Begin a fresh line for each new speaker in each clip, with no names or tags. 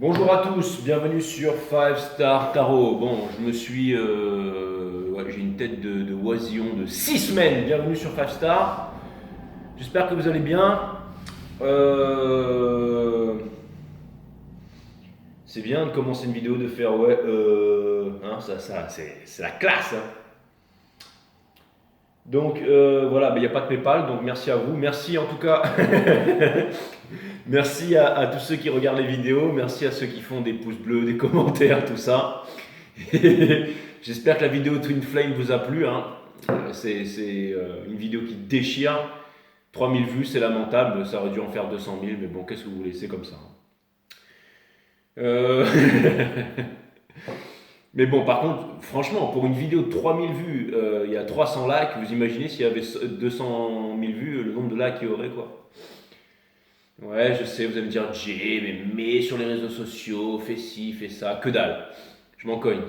Bonjour à tous, bienvenue sur 5 Star Tarot. Bon, je me suis. Ouais, j'ai une tête de oisillon de 6 semaines. Bienvenue sur 5 Star. J'espère que vous allez bien. Euh, c'est bien de commencer une vidéo, de faire ouais, hein, ça c'est la classe. Hein. Donc voilà, il n'y a pas de PayPal, donc merci à vous. Merci en tout cas. Merci à tous ceux qui regardent les vidéos. Merci à ceux qui font des pouces bleus, des commentaires, tout ça. J'espère que la vidéo Twin Flame vous a plu. Hein. C'est une vidéo qui déchire. 3000 vues, c'est lamentable. Ça aurait dû en faire 200 000, mais bon, qu'est-ce que vous voulez, c'est comme ça. Euh, mais bon, par contre, franchement, pour une vidéo de 3000 vues, il y a 300 likes. Vous imaginez s'il y avait 200 000 vues, le nombre de likes qu'il y aurait, quoi. Ouais, je sais, vous allez me dire, Jay, mais sur les réseaux sociaux, fais ci, fais ça, que dalle. Je m'en cogne.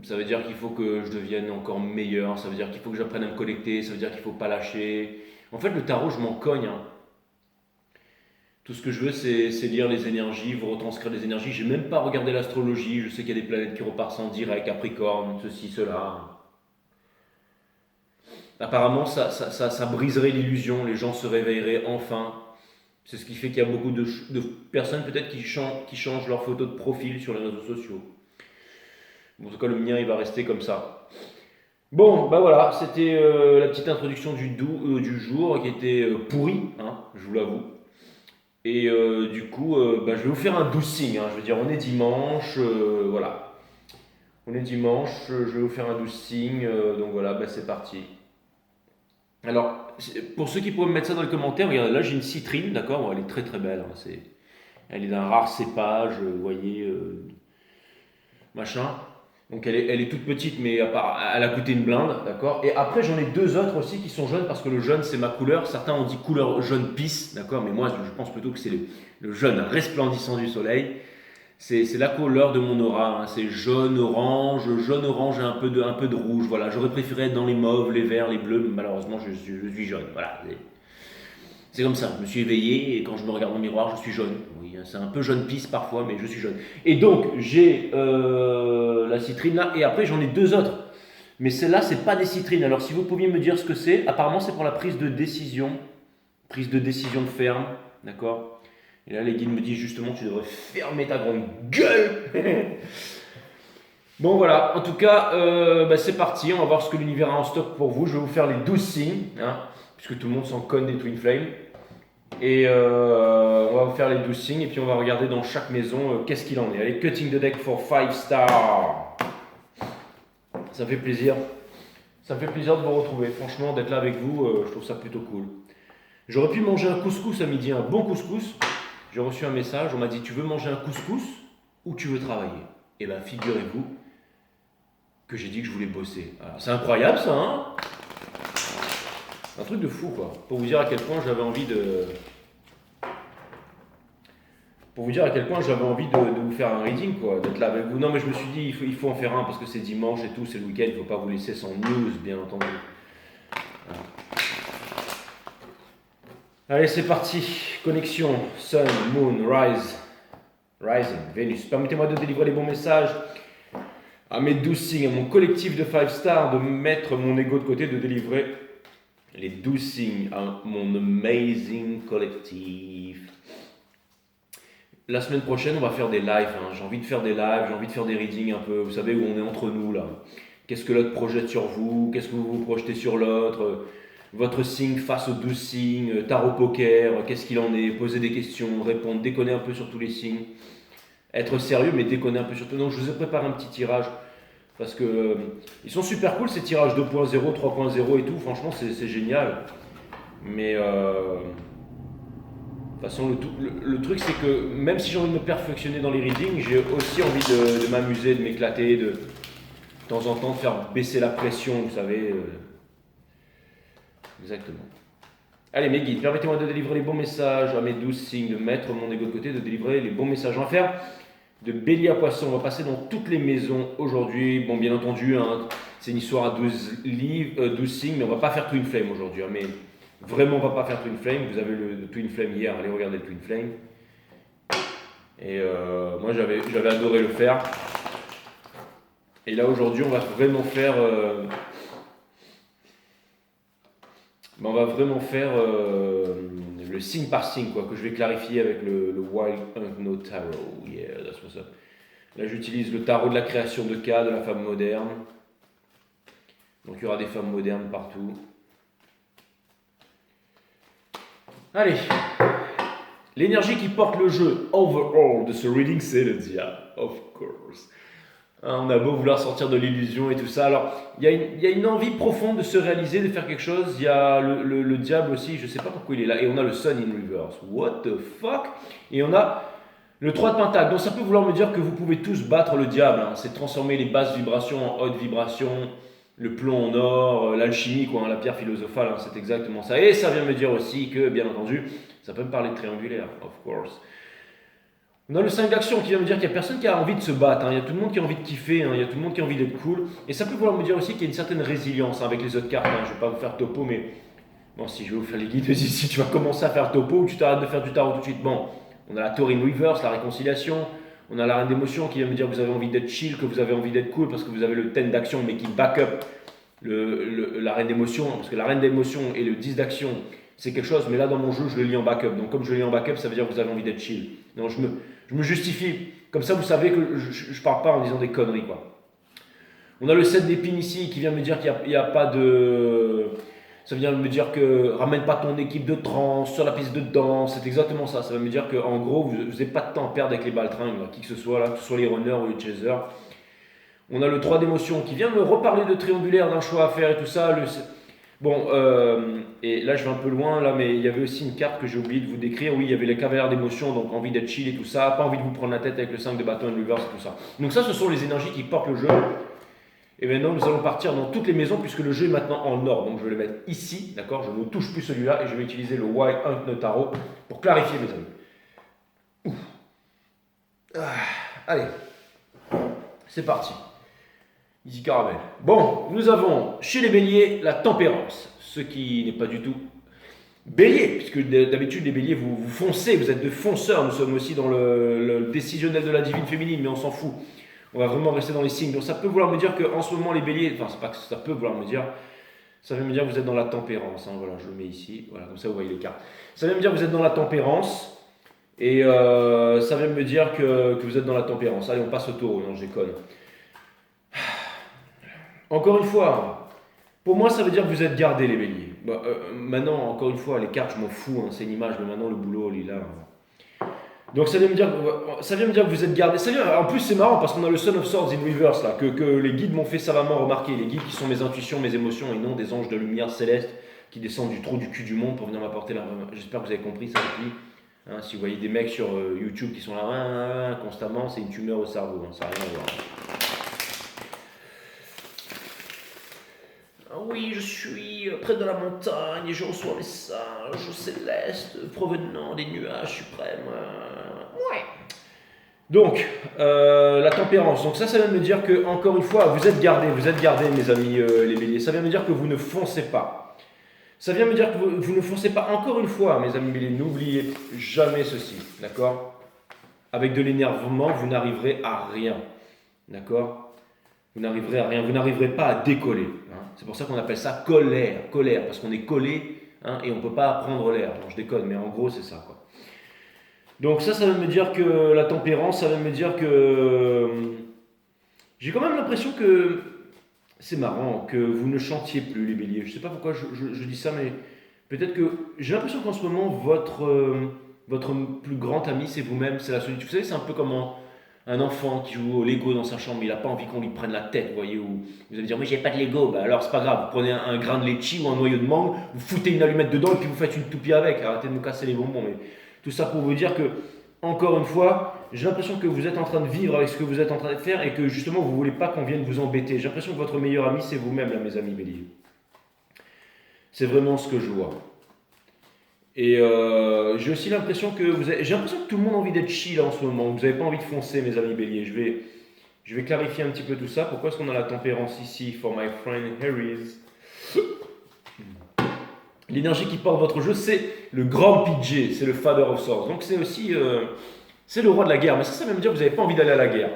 Ça veut dire qu'il faut que je devienne encore meilleur, ça veut dire qu'il faut que j'apprenne à me connecter, ça veut dire qu'il faut pas lâcher. En fait, le tarot, je m'en cogne. Hein. Tout ce que je veux, c'est lire les énergies, vous retranscrire les énergies. J'ai même pas regardé l'astrologie, je sais qu'il y a des planètes qui repartent en direct, Capricorne, ceci, cela. Apparemment, ça briserait l'illusion, les gens se réveilleraient enfin. C'est ce qui fait qu'il y a beaucoup de personnes peut-être qui changent leur photo de profil sur les réseaux sociaux. En tout cas, le mien, il va rester comme ça. Bon, bah voilà, c'était la petite introduction du jour qui était pourrie, hein, je vous l'avoue. Et du coup, bah, je vais vous faire un 12 signes. Hein, je veux dire, on est dimanche, voilà. On est dimanche, je vais vous faire un 12 signes, donc voilà, bah, c'est parti. Alors, pour ceux qui pourraient me mettre ça dans les commentaires, regardez, là j'ai une citrine, d'accord. Bon, elle est très très belle, hein, elle est d'un rare cépage, vous voyez, machin. Donc elle est toute petite, mais elle a coûté une blinde, d'accord. Et après j'en ai deux autres aussi qui sont jaunes parce que le jaune c'est ma couleur. Certains ont dit couleur jaune pisse, d'accord, mais moi je pense plutôt que c'est le jaune resplendissant du soleil. C'est la couleur de mon aura, hein. C'est jaune orange et un peu de rouge. Voilà, j'aurais préféré être dans les mauves, les verts, les bleus, mais malheureusement je suis jaune. Voilà, c'est comme ça. Je me suis éveillé et quand je me regarde dans le miroir, je suis jaune. Oui, c'est un peu jaune pisse parfois, mais je suis jaune. Et donc j'ai la citrine là, et après j'en ai deux autres. Mais celles-là, c'est pas des citrines. Alors si vous pouviez me dire ce que c'est, apparemment c'est pour la prise de décision ferme, d'accord. Et là les guides me disent justement tu devrais fermer ta grande gueule. Bon voilà, en tout cas, bah, c'est parti, on va voir ce que l'univers a en stock pour vous. Je vais vous faire les 12 signes, hein, puisque tout le monde s'en conne des Twin Flames. Et on va vous faire les 12 signes et puis on va regarder dans chaque maison qu'est-ce qu'il en est. Allez, cutting the deck for 5 stars. Ça fait plaisir. Ça me fait plaisir de vous retrouver. Franchement, d'être là avec vous, je trouve ça plutôt cool. J'aurais pu manger un couscous à midi, un bon couscous. J'ai reçu un message, on m'a dit tu veux manger un couscous ou tu veux travailler. Et bien figurez-vous que j'ai dit que je voulais bosser. C'est incroyable ça, hein. Un truc de fou quoi. Pour vous dire à quel point j'avais envie de... Pour vous dire à quel point j'avais envie de vous faire un reading, quoi, d'être là avec vous. Non, mais je me suis dit, il faut en faire un parce que c'est dimanche et tout, c'est le week-end, il ne faut pas vous laisser sans news, bien entendu. Voilà. Allez, c'est parti. Connexion, Sun, Moon, Rising, Vénus. Permettez-moi de délivrer les bons messages à mes 12 signes, à mon collectif de 5 stars, de mettre mon ego de côté, de délivrer les 12 signes à mon amazing collectif. La semaine prochaine, on va faire des lives. Hein. J'ai envie de faire des lives, j'ai envie de faire des readings un peu, vous savez, où on est entre nous là. Qu'est-ce que l'autre projette sur vous? Qu'est-ce que vous projetez sur l'autre? Votre signe face aux 12 signes, tarot poker, qu'est-ce qu'il en est? Poser des questions, répondre, déconner un peu sur tous les signes. Être sérieux, mais déconner un peu sur tout. Donc, je vous ai préparé un petit tirage. Parce que ils sont super cool ces tirages 2.0, 3.0 et tout. Franchement, c'est génial. Mais de toute façon, le truc, c'est que même si j'ai envie de me perfectionner dans les readings, j'ai aussi envie de m'amuser, de m'éclater, de temps en temps de faire baisser la pression, vous savez. Exactement. Allez, mes guides, permettez-moi de délivrer les bons messages à mes 12 signes, de mettre mon ego de côté, de délivrer les bons messages. On va faire de bélier à poisson, on va passer dans toutes les maisons aujourd'hui. Bon, bien entendu, hein, c'est une histoire à 12 signes, mais on ne va pas faire Twin Flame aujourd'hui. Hein, mais vraiment, on ne va pas faire Twin Flame. Vous avez le Twin Flame hier, allez regarder le Twin Flame. Et moi, j'avais adoré le faire. Et là, aujourd'hui, on va vraiment faire... le signe par signe, quoi, que je vais clarifier avec le Wild Unknown Tarot. Yeah, that's what's up. Là, j'utilise le tarot de la création de cas, de la femme moderne. Donc, il y aura des femmes modernes partout. Allez. L'énergie qui porte le jeu overall de ce reading, c'est le diable, of course. On a beau vouloir sortir de l'illusion et tout ça. Alors, il y a une envie profonde de se réaliser, de faire quelque chose. Il y a le diable aussi, je ne sais pas pourquoi il est là. Et on a le sun in reverse. What the fuck? Et on a le 3 de pentacle. Donc ça peut vouloir me dire que vous pouvez tous battre le diable. Hein. C'est transformer les basses vibrations en hautes vibrations, le plomb en or, l'alchimie, quoi, hein, la pierre philosophale. Hein, c'est exactement ça. Et ça vient me dire aussi que, bien entendu, ça peut me parler de triangulaire, of course. On a le 5 d'action qui vient me dire qu'il n'y a personne qui a envie de se battre, hein. Il y a tout le monde qui a envie de kiffer, hein. Il y a tout le monde qui a envie d'être cool. Et ça peut vouloir me dire aussi qu'il y a une certaine résilience, hein, avec les autres cartes. Hein. Je ne vais pas vous faire topo, mais bon, si je vais vous faire les guides, si tu vas commencer à faire topo ou tu t'arrêtes de faire du tarot tout de suite. Bon, on a la Tour in Reverse, la réconciliation. On a la reine d'émotion qui vient me dire que vous avez envie d'être chill, que vous avez envie d'être cool parce que vous avez le 10 d'action, mais qui back up la reine d'émotion. Parce que la reine d'émotion et le 10 d'action, c'est quelque chose, mais là dans mon jeu, je le lis en backup. Donc comme je le lis en backup, ça veut dire que vous avez envie d'être chill. Donc je me justifie. Comme ça, vous savez que je ne parle pas en disant des conneries, quoi. On a le 7 d'épines ici qui vient me dire qu'il n'y a pas de... Ça vient me dire que ramène pas ton équipe de trance sur la piste de danse. C'est exactement ça. Ça va me dire qu'en gros, vous n'avez pas de temps à perdre avec les baltringues, qui que ce soit, là, que ce soit les runners ou les chasers. On a le 3 d'émotion qui vient me reparler de triangulaire, d'un choix à faire et tout ça. Bon, et là je vais un peu loin, là, mais il y avait aussi une carte que j'ai oublié de vous décrire. Oui, il y avait les cavaliers d'émotion, donc envie d'être chill et tout ça, pas envie de vous prendre la tête avec le 5 de bâton et le reverse et tout ça. Donc ça, ce sont les énergies qui portent le jeu. Et maintenant, nous allons partir dans toutes les maisons puisque le jeu est maintenant en or. Donc je vais le mettre ici, d'accord? Je ne touche plus celui-là et je vais utiliser le Wild Unknown Tarot pour clarifier mes amis. Allez, c'est parti. Easy caramel. Bon, nous avons chez les béliers la tempérance, ce qui n'est pas du tout bélier, puisque d'habitude les béliers vous foncez, vous êtes de fonceurs, nous sommes aussi dans le décisionnel de la divine féminine, mais on s'en fout. On va vraiment rester dans les signes. Donc ça peut vouloir me dire qu'en ce moment les béliers, enfin c'est pas que ça peut vouloir me dire, ça veut me dire que vous êtes dans la tempérance. Hein, voilà, je le mets ici, voilà, comme ça vous voyez les cartes. Ça veut me dire que vous êtes dans la tempérance, et ça vient me dire que vous êtes dans la tempérance. Allez, on passe au taureau, non je déconne. Encore une fois, pour moi, ça veut dire que vous êtes gardés, les béliers. Maintenant, encore une fois, les cartes, je m'en fous, hein, c'est une image, mais maintenant, le boulot, il est là. Donc, ça vient me dire que vous êtes gardés. En plus, c'est marrant, parce qu'on a le Son of Swords in Reverse, là, que les guides m'ont fait savamment remarquer. Les guides qui sont mes intuitions, mes émotions, et non des anges de lumière céleste qui descendent du trou du cul du monde pour venir m'apporter la... J'espère que vous avez compris ça depuis. Hein, si vous voyez des mecs sur YouTube qui sont là constamment, c'est une tumeur au cerveau, hein, ça n'a rien à voir. Oui, je suis près de la montagne et je reçois les singes célestes provenant des nuages suprêmes. Ouais. Donc, la tempérance. Donc ça vient de me dire que, encore une fois, vous êtes gardés, mes amis les béliers. Ça vient de me dire que vous ne foncez pas. Ça vient de me dire que vous ne foncez pas. Encore une fois, mes amis béliers, n'oubliez jamais ceci, d'accord? Avec de l'énervement, vous n'arriverez à rien, d'accord? Vous n'arriverez à rien, vous n'arriverez pas à décoller. Hein. C'est pour ça qu'on appelle ça colère, parce qu'on est collé hein, et on ne peut pas prendre l'air. Non, je déconne, mais en gros, c'est ça, quoi. Donc ça veut me dire que la tempérance, ça veut me dire que... J'ai quand même l'impression que... C'est marrant, que vous ne chantiez plus, les béliers. Je ne sais pas pourquoi je dis ça, mais peut-être que... J'ai l'impression qu'en ce moment, votre plus grand ami, c'est vous-même, c'est la solitude. Vous savez, c'est un peu comme... Un enfant qui joue au Lego dans sa chambre, il n'a pas envie qu'on lui prenne la tête, vous voyez, ou vous allez dire, moi j'ai pas de Lego, bah alors c'est pas grave, vous prenez un grain de litchi ou un noyau de mangue, vous foutez une allumette dedans et puis vous faites une toupie avec, arrêtez de me casser les bonbons, mais tout ça pour vous dire que, encore une fois, j'ai l'impression que vous êtes en train de vivre avec ce que vous êtes en train de faire et que justement vous ne voulez pas qu'on vienne vous embêter. J'ai l'impression que votre meilleur ami c'est vous-même, là, mes amis béliers. C'est vraiment ce que je vois. Et j'ai aussi l'impression que j'ai l'impression que tout le monde a envie d'être chill en ce moment. Vous n'avez pas envie de foncer, mes amis béliers. Je vais clarifier un petit peu tout ça. Pourquoi est-ce qu'on a la tempérance ici? For my friend Harry's. L'énergie qui porte votre jeu, c'est le grand PJ, c'est le Father of Swords. Donc c'est aussi C'est le roi de la guerre. Mais ça vient me dire que vous n'avez pas envie d'aller à la guerre.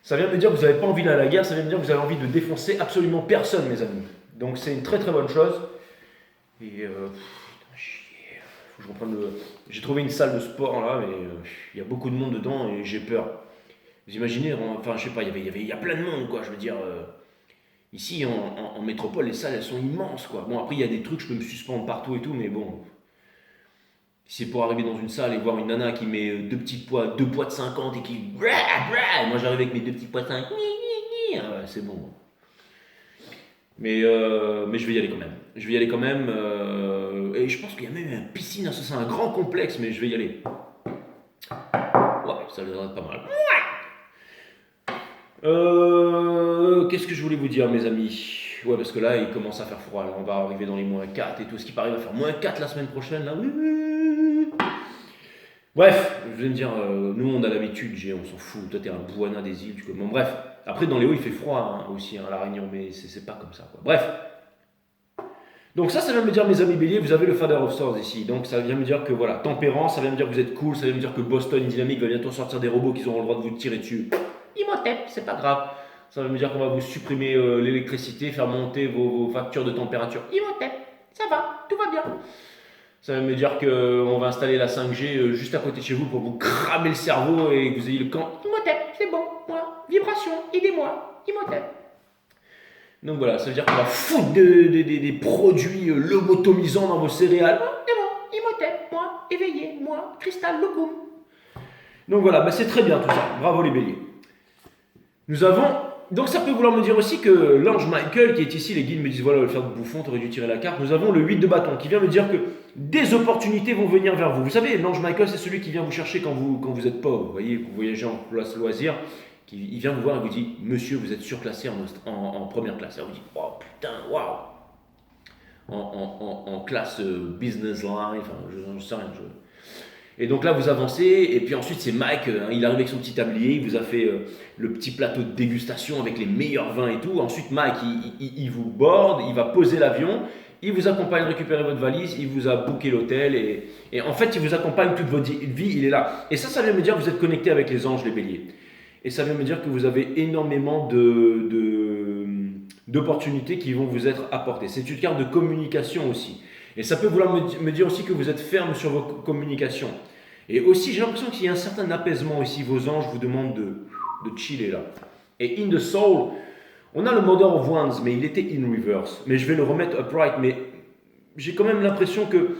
Ça vient me dire que vous n'avez pas envie d'aller à la guerre, ça vient me dire que vous avez envie de défoncer absolument personne, mes amis. Donc c'est une très très bonne chose. Et faut que je reprenne le... J'ai trouvé une salle de sport là, mais il y a beaucoup de monde dedans et j'ai peur. Vous imaginez, enfin je sais pas, il y a plein de monde quoi, je veux dire. Ici en métropole, les salles elles sont immenses quoi. Bon après il y a des trucs, je peux me suspendre partout et tout, mais bon. Si c'est pour arriver dans une salle et voir une nana qui met deux poids de 50 et qui... Et moi j'arrive avec mes deux petits poids de 5, c'est bon. Mais je vais y aller quand même. Je vais y aller quand même. Et je pense qu'il y a même une piscine, c'est un grand complexe, mais je vais y aller. Ouais, ça devrait être pas mal. Qu'est-ce que je voulais vous dire, mes amis? Ouais, parce que là, il commence à faire froid. Là, on va arriver dans les -4 et tout. Ce qui paraît, va faire -4 la semaine prochaine. Là, oui. Bref, je vais me dire, nous, on a l'habitude, on s'en fout. Toi, t'es un Bouana des îles. Bon, bref. Après, dans les hauts, il fait froid aussi, à La Réunion, mais c'est pas comme ça, quoi. Bref. Donc ça vient me dire, mes amis béliers, vous avez le Father of Swords ici. Donc ça vient me dire que, voilà, tempérance, ça vient me dire que vous êtes cool, ça vient me dire que Boston Dynamics va bientôt sortir des robots qui auront le droit de vous tirer dessus. Imhotep, c'est pas grave. Ça veut me dire qu'on va vous supprimer l'électricité, faire monter vos factures de température. Imhotep, ça va, tout va bien. Ça veut me dire qu'on va installer la 5G juste à côté de chez vous pour vous cramer le cerveau et que vous ayez le camp. Imhotep, c'est bon, moi. Vibration, aidez-moi. Imhotep. Donc voilà, ça veut dire qu'on va foutre des produits lobotomisants dans vos céréales. C'est bon, Imhotep, moi. Éveillé, moi. Cristal locum. Donc voilà, c'est très bien tout ça. Bravo les béliers. Nous avons... Donc ça peut vouloir me dire aussi que l'ange Michael, qui est ici, les guides me disent, voilà, le faire de bouffon, t'aurais dû tirer la carte. Nous avons le 8 de bâton, qui vient me dire que des opportunités vont venir vers vous. Vous savez, l'ange Michael, c'est celui qui vient vous chercher quand vous êtes pauvre. Vous voyez, vous voyagez en place loisir. Il vient vous voir et vous dit, monsieur, vous êtes surclassé en première classe. Et vous dites, oh putain, waouh. En classe business line, enfin, je ne sais rien. Et donc là, vous avancez, et puis ensuite, c'est Mike, il arrive avec son petit tablier, il vous a fait le petit plateau de dégustation avec les meilleurs vins et tout. Ensuite, Mike, il vous borde, il va poser l'avion, il vous accompagne récupérer votre valise, il vous a booké l'hôtel, et en fait, il vous accompagne toute votre vie, il est là. Et ça vient me dire que vous êtes connecté avec les anges, les béliers. Et ça vient me dire que vous avez énormément d'opportunités qui vont vous être apportées. C'est une carte de communication aussi. Et ça peut vouloir me dire aussi que vous êtes ferme sur vos communications. Et aussi, j'ai l'impression qu'il y a un certain apaisement ici. Vos anges vous demandent de chiller là. Et in the soul, on a le Mother of Wands, mais il était in reverse. Mais je vais le remettre upright. Mais j'ai quand même l'impression que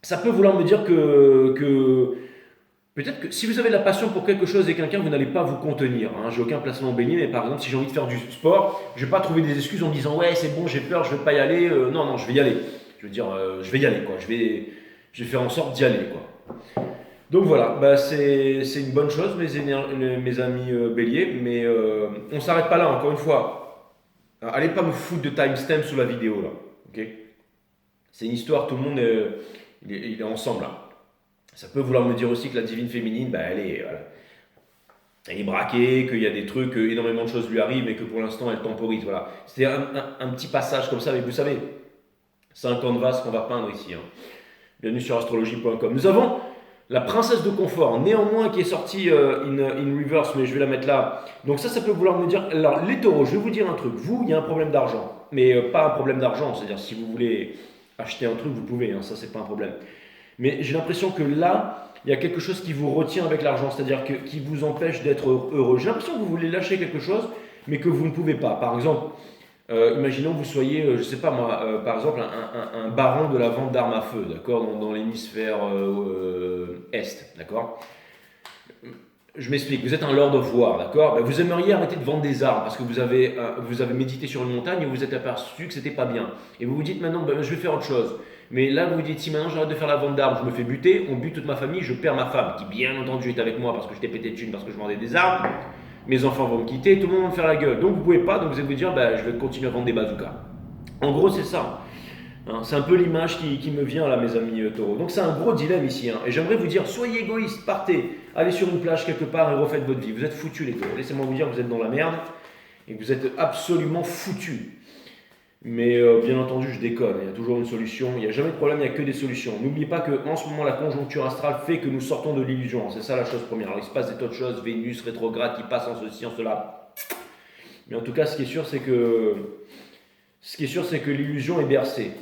ça peut vouloir me dire que peut-être que si vous avez de la passion pour quelque chose et quelqu'un, vous n'allez pas vous contenir. J'ai aucun placement bélier, mais par exemple, si j'ai envie de faire du sport, je ne vais pas trouver des excuses en me disant « Ouais, c'est bon, j'ai peur, je ne vais pas y aller. Non, je vais y aller. » Je veux dire, je vais y aller, quoi. Je vais faire en sorte d'y aller, quoi. Donc voilà, c'est une bonne chose, mes amis béliers, mais on ne s'arrête pas là, encore une fois. Allez pas me foutre de timestamp sous la vidéo, là. Ok. C'est une histoire, tout le monde il est ensemble, là. Ça peut vouloir me dire aussi que la divine féminine, elle est braquée, qu'il y a des trucs, énormément de choses lui arrivent, mais que pour l'instant, elle temporise. Voilà. C'était un petit passage comme ça, mais vous savez, c'est un canvas qu'on va peindre ici. Bienvenue sur astrologie.com. Nous avons la princesse de confort, néanmoins, qui est sortie in reverse, mais je vais la mettre là. Donc ça peut vouloir me dire... Alors, les taureaux, je vais vous dire un truc. Vous, il y a un problème d'argent, mais pas un problème d'argent. C'est-à-dire, si vous voulez acheter un truc, vous pouvez, ça, c'est pas un problème. Mais j'ai l'impression que là, il y a quelque chose qui vous retient avec l'argent, c'est-à-dire qui vous empêche d'être heureux. J'ai l'impression que vous voulez lâcher quelque chose, mais que vous ne pouvez pas. Par exemple, imaginons que vous soyez, je ne sais pas moi, par exemple, un baron de la vente d'armes à feu, d'accord, dans l'hémisphère Est, d'accord. Je m'explique, vous êtes un Lord of War, d'accord. Vous aimeriez arrêter de vendre des armes parce que vous avez médité sur une montagne et vous vous êtes aperçu que c'était pas bien. Et vous vous dites maintenant, je vais faire autre chose. Mais là, vous vous dites, si maintenant j'arrête de faire la vente d'armes, je me fais buter, on bute toute ma famille, je perds ma femme, qui bien entendu est avec moi parce que je t'ai pété de thunes, parce que je vendais des armes. Mes enfants vont me quitter, tout le monde va me faire la gueule. Donc vous pouvez pas, donc vous allez vous dire, je vais continuer à vendre des bazookas. En gros, c'est ça. C'est un peu l'image qui me vient là, mes amis taureaux. Donc c'est un gros dilemme ici. Et j'aimerais vous dire, soyez égoïstes, partez, allez sur une plage quelque part et refaites votre vie. Vous êtes foutus les taureaux. Laissez-moi vous dire que vous êtes dans la merde et que vous êtes absolument foutus. Mais bien entendu, je déconne, il y a toujours une solution, il n'y a jamais de problème, il n'y a que des solutions. N'oubliez pas qu'en ce moment, la conjoncture astrale fait que nous sortons de l'illusion, c'est ça la chose première. Alors il se passe des tas de choses, Vénus rétrograde qui passe en ceci, en cela. Mais en tout cas, ce qui est sûr, c'est que l'illusion est bercée.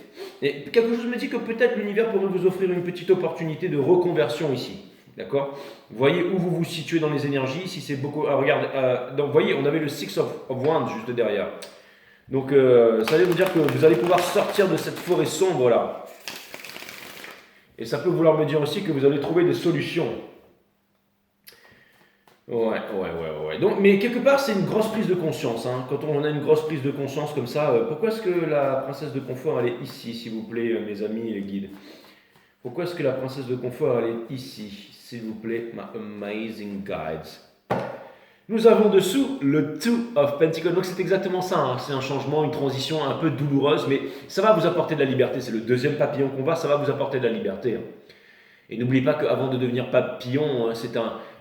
Et quelque chose me dit que peut-être l'univers pourrait vous offrir une petite opportunité de reconversion ici. D'accord? Vous voyez où vous vous situez dans les énergies, si c'est beaucoup... regardez, donc vous voyez, on avait le Six of Wands juste derrière. Donc, ça veut dire que vous allez pouvoir sortir de cette forêt sombre là. Et ça peut vouloir me dire aussi que vous allez trouver des solutions. Ouais. Donc, mais quelque part, c'est une grosse prise de conscience. Hein. Quand on a une grosse prise de conscience comme ça, pourquoi est-ce que la princesse de confort, elle est ici, s'il vous plaît, mes amis et les guides? Pourquoi est-ce que la princesse de confort, elle est ici, s'il vous plaît, my amazing guides? Nous avons dessous le Two of Pentacles. Donc c'est exactement ça, hein. C'est un changement, une transition un peu douloureuse, mais ça va vous apporter de la liberté. C'est le deuxième papillon qu'on voit, ça va vous apporter de la liberté. Hein. Et n'oubliez pas qu'avant de devenir papillon,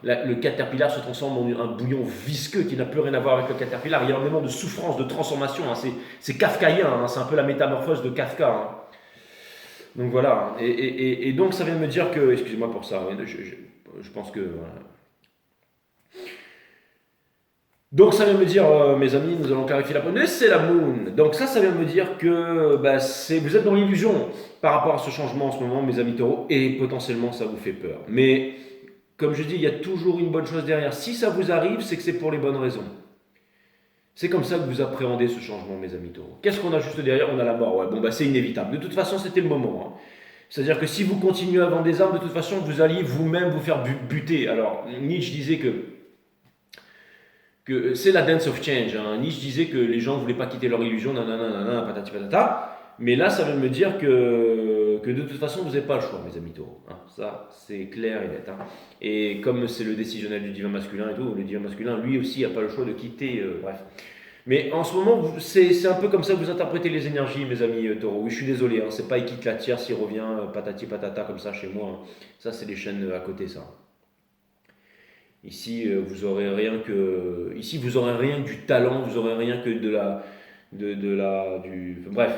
le caterpillar se transforme en un bouillon visqueux qui n'a plus rien à voir avec le caterpillar. Il y a énormément de souffrance, de transformation. Hein. C'est kafkaïen, hein. C'est un peu la métamorphose de Kafka. Hein. Donc voilà. Et donc ça vient de me dire que, excusez-moi pour ça, je pense que... Voilà. Donc ça vient me dire, mes amis, nous allons clarifier la première, c'est la Moon. Donc ça vient me dire que vous êtes dans l'illusion par rapport à ce changement en ce moment, mes amis taureaux, et potentiellement ça vous fait peur. Mais comme je dis, il y a toujours une bonne chose derrière. Si ça vous arrive, c'est que c'est pour les bonnes raisons. C'est comme ça que vous appréhendez ce changement, mes amis taureaux. Qu'est-ce qu'on a juste derrière? On a la mort. Ouais, bon, c'est inévitable. De toute façon, c'était le moment. Hein. C'est-à-dire que si vous continuez à vendre des armes, de toute façon, vous alliez vous-même vous faire buter. Alors, Nietzsche disait que c'est la dance of change. Hein. Nietzsche disait que les gens ne voulaient pas quitter leur illusion, nanana, patati patata. Mais là, ça veut me dire que de toute façon, vous n'avez pas le choix, mes amis taureaux. Hein. Ça, c'est clair et net. Hein. Et comme c'est le décisionnel du divin masculin et tout, le divin masculin, lui aussi, n'a pas le choix de quitter. Bref. Mais en ce moment, c'est un peu comme ça que vous interprétez les énergies, mes amis taureaux. Oui, je suis désolé, hein, c'est pas il quitte la tierce, il revient patati patata comme ça chez moi. Hein. Ça, c'est les chaînes à côté, ça. Ici, vous aurez rien que du talent, vous aurez rien que bref.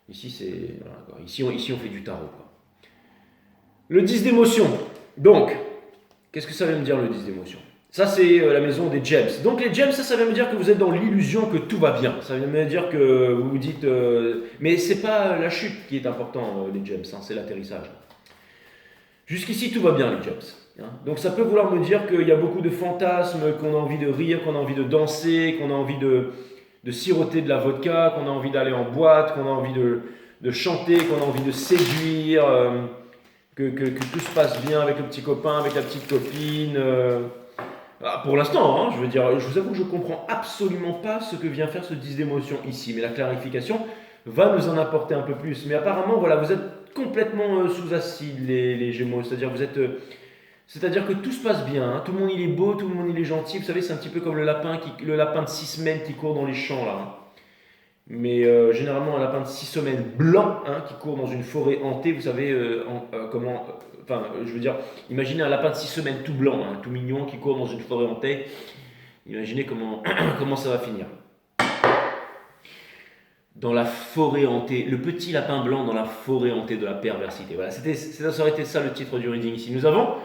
Ici, voilà, ici, on fait du tarot. Quoi. Le 10 d'émotion. Donc, qu'est-ce que ça veut me dire le 10 d'émotion? Ça, c'est la maison des gems. Donc, les gems, ça vient me dire que vous êtes dans l'illusion que tout va bien. Ça vient me dire que vous vous dites... mais c'est pas la chute qui est important, les gems, hein, c'est l'atterrissage. Jusqu'ici, tout va bien, les gems. Donc ça peut vouloir me dire qu'il y a beaucoup de fantasmes, qu'on a envie de rire, qu'on a envie de danser, qu'on a envie de siroter de la vodka, qu'on a envie d'aller en boîte, qu'on a envie de chanter, qu'on a envie de séduire, que tout se passe bien avec le petit copain, avec la petite copine. Pour l'instant, hein, je veux dire, je vous avoue que je ne comprends absolument pas ce que vient faire ce 10 d'émotion ici, mais la clarification va nous en apporter un peu plus. Mais apparemment, voilà, vous êtes complètement sous acide, les Gémeaux, c'est-à-dire que tout se passe bien, hein. Tout le monde il est beau, tout le monde il est gentil. Vous savez, c'est un petit peu comme le lapin de 6 semaines qui court dans les champs là. Hein. Mais généralement un lapin de 6 semaines blanc hein, qui court dans une forêt hantée. Vous savez comment. Je veux dire, imaginez un lapin de 6 semaines tout blanc, hein, tout mignon qui court dans une forêt hantée. Imaginez comment ça va finir. Dans la forêt hantée, le petit lapin blanc dans la forêt hantée de la perversité. Voilà, ça aurait été ça le titre du reading ici. Nous avons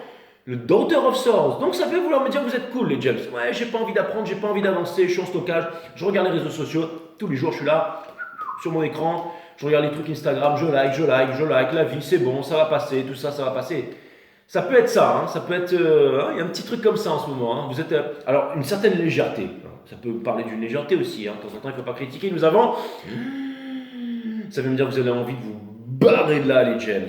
le Daughter of Swords. Donc ça peut vouloir me dire que vous êtes cool les gems. Ouais, j'ai pas envie d'apprendre, j'ai pas envie d'avancer, je suis en stockage, je regarde les réseaux sociaux, tous les jours je suis là, sur mon écran, je regarde les trucs Instagram, je like, la vie c'est bon, ça va passer, tout ça, ça va passer. Ça peut être ça, hein, ça peut être... il y a un petit truc comme ça en ce moment. Hein. Vous êtes... alors, une certaine légèreté. Ça peut parler d'une légèreté aussi. Hein. De temps en temps, il ne faut pas critiquer. Nous avons... Ça veut me dire que vous avez envie de vous barrer de là, les gems.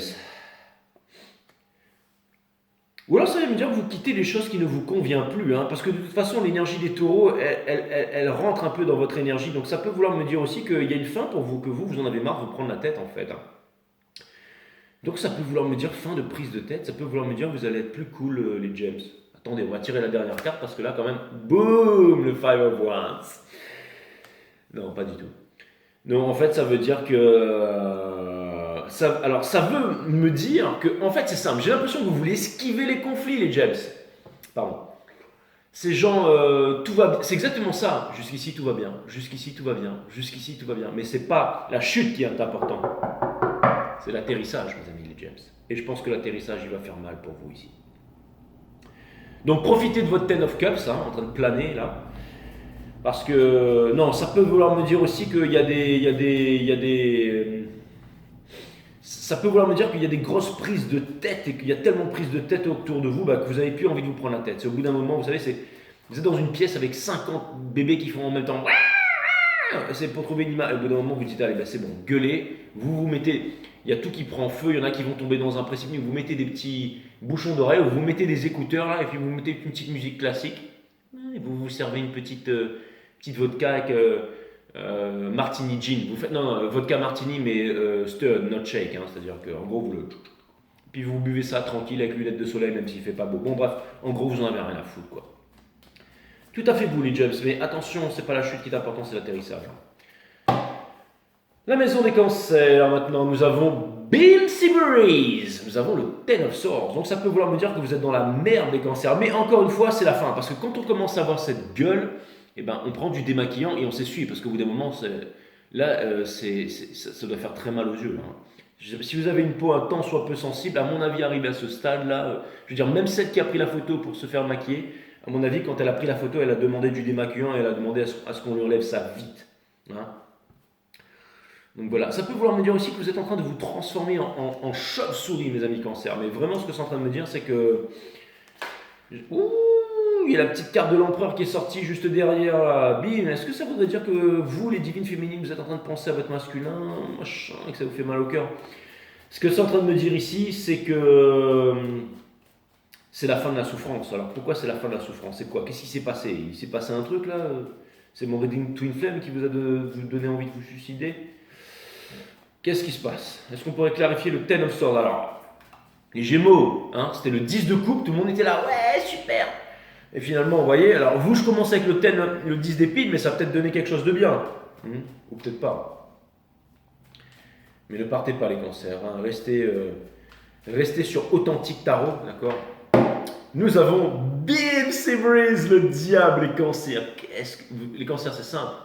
Ou alors ça veut me dire que vous quittez les choses qui ne vous conviennent plus, hein, parce que de toute façon l'énergie des taureaux, elle rentre un peu dans votre énergie, donc ça peut vouloir me dire aussi qu'il y a une fin pour vous, que vous en avez marre de vous prendre la tête en fait. Hein. Donc ça peut vouloir me dire fin de prise de tête, ça peut vouloir me dire que vous allez être plus cool les gems. Attendez, on va tirer la dernière carte parce que là quand même, boum, le Five of Wands. Non, pas du tout. Non, en fait ça veut dire que... ça veut me dire que, en fait, c'est simple. J'ai l'impression que vous voulez esquiver les conflits, les gems. Pardon. Ces gens, tout va bien. C'est exactement ça. Jusqu'ici, tout va bien. Jusqu'ici, tout va bien. Jusqu'ici, tout va bien. Mais c'est pas la chute qui est importante. C'est l'atterrissage, mes amis, les James. Et je pense que l'atterrissage, il va faire mal pour vous ici. Donc, profitez de votre Ten of Cups, hein, en train de planer, là. Parce que, non, ça peut vouloir me dire aussi qu'il y a des ça peut vouloir me dire qu'il y a des grosses prises de tête et qu'il y a tellement de prises de tête autour de vous que vous n'avez plus envie de vous prendre la tête. C'est au bout d'un moment, vous savez, vous êtes dans une pièce avec 50 bébés qui font en même temps. C'est pour trouver une image. Au bout d'un moment, vous dites, allez, ben c'est bon, gueulez. Vous mettez, il y a tout qui prend feu, il y en a qui vont tomber dans un précipice. Vous mettez des petits bouchons d'oreille, vous mettez des écouteurs là, et puis vous mettez une petite musique classique. Et vous vous servez une petite vodka avec martini gin. Vous faites vodka martini mais stirred, not shake, hein, c'est-à-dire qu'en gros puis vous buvez ça tranquille avec lunettes de soleil même s'il fait pas beau. Bon bref, en gros vous en avez rien à foutre quoi. Tout à fait vous les James, mais attention, c'est pas la chute qui est importante, c'est l'atterrissage. La maison des cancers, maintenant nous avons Bill Seabury, nous avons le Ten of Swords, donc ça peut vouloir me dire que vous êtes dans la merde des cancers, mais encore une fois c'est la fin, parce que quand on commence à avoir cette gueule, eh ben, on prend du démaquillant et on s'essuie, parce qu'au bout d'un moment, ça doit faire très mal aux yeux. Hein. Si vous avez une peau un tant soit peu sensible, à mon avis, arrivé à ce stade-là, je veux dire, même celle qui a pris la photo pour se faire maquiller, à mon avis, quand elle a pris la photo, elle a demandé du démaquillant et elle a demandé à ce qu'on lui enlève ça vite. Hein. Donc voilà, ça peut vouloir me dire aussi que vous êtes en train de vous transformer en chauve-souris, mes amis cancers. Mais vraiment, ce que c'est en train de me dire, c'est que... Ouh, il y a la petite carte de l'empereur qui est sortie juste derrière là. Bim, est-ce que ça voudrait dire que vous, les divines féminines, vous êtes en train de penser à votre masculin, machin, et que ça vous fait mal au cœur? Ce que c'est en train de me dire ici, c'est que c'est la fin de la souffrance. Alors pourquoi c'est la fin de la souffrance? C'est quoi? Qu'est-ce qui s'est passé? Il s'est passé un truc là? C'est mon Reading Twin Flame qui vous a donné envie de vous suicider? Qu'est-ce qui se passe? Est-ce qu'on pourrait clarifier le Ten of Swords? Alors, les Gémeaux, hein, c'était le 10 de coupe, tout le monde était là, ouais, super! Et finalement, vous voyez, alors vous, je commence avec le 10 d'épine, mais ça va peut-être donner quelque chose de bien. Ou peut-être pas. Mais ne partez pas, les cancers. Hein. Restez sur Authentique Tarot, d'accord? Nous avons Bill Seabury, le diable, les cancers. Les cancers, c'est simple.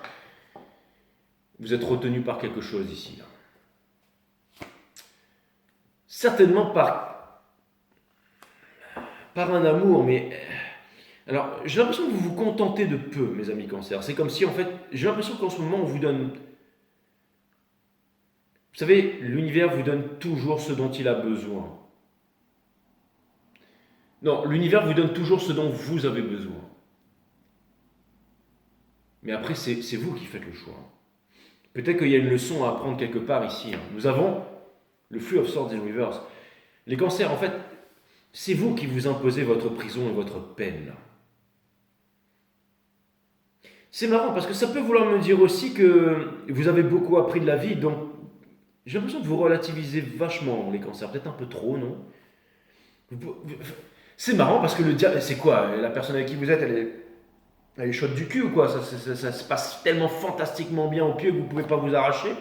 Vous êtes retenus par quelque chose ici. Là. Certainement par un amour, mais... Alors, j'ai l'impression que vous vous contentez de peu, mes amis cancers. C'est comme si, en fait, j'ai l'impression qu'en ce moment, on vous donne... Vous savez, l'univers vous donne toujours ce dont il a besoin. Non, l'univers vous donne toujours ce dont vous avez besoin. Mais après, c'est vous qui faites le choix. Peut-être qu'il y a une leçon à apprendre quelque part ici. Hein. Nous avons le Flux of Swords and Reverse. Les cancers, en fait, c'est vous qui vous imposez votre prison et votre peine. C'est marrant parce que ça peut vouloir me dire aussi que vous avez beaucoup appris de la vie, donc j'ai l'impression que vous relativisez vachement les cancers, peut-être un peu trop, non? C'est marrant parce que le diable, c'est quoi? La personne avec qui vous êtes, elle est chaude du cul ou quoi? Ça se passe tellement fantastiquement bien au pied que vous ne pouvez pas vous arracher?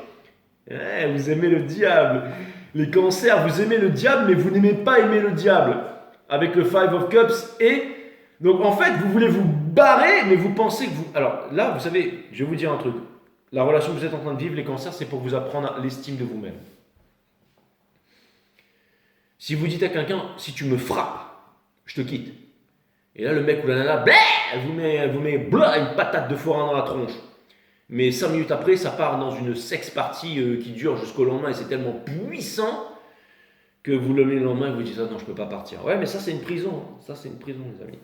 Vous aimez le diable. Les cancers, vous aimez le diable, mais vous n'aimez pas aimer le diable. Avec le Five of Cups et... Donc en fait, vous voulez vous barrer, mais vous pensez que vous... Alors là, vous savez, je vais vous dire un truc. La relation que vous êtes en train de vivre, les cancers, c'est pour vous apprendre l'estime de vous-même. Si vous dites à quelqu'un, si tu me frappes, je te quitte. Et là, le mec ou la nana, vous met une patate de forain dans la tronche. Mais 5 minutes après, ça part dans une sex party qui dure jusqu'au lendemain et c'est tellement puissant que vous le levez le lendemain et vous dites ah non, je ne peux pas partir. Ouais, mais ça, c'est une prison. Ça, c'est une prison, les amis.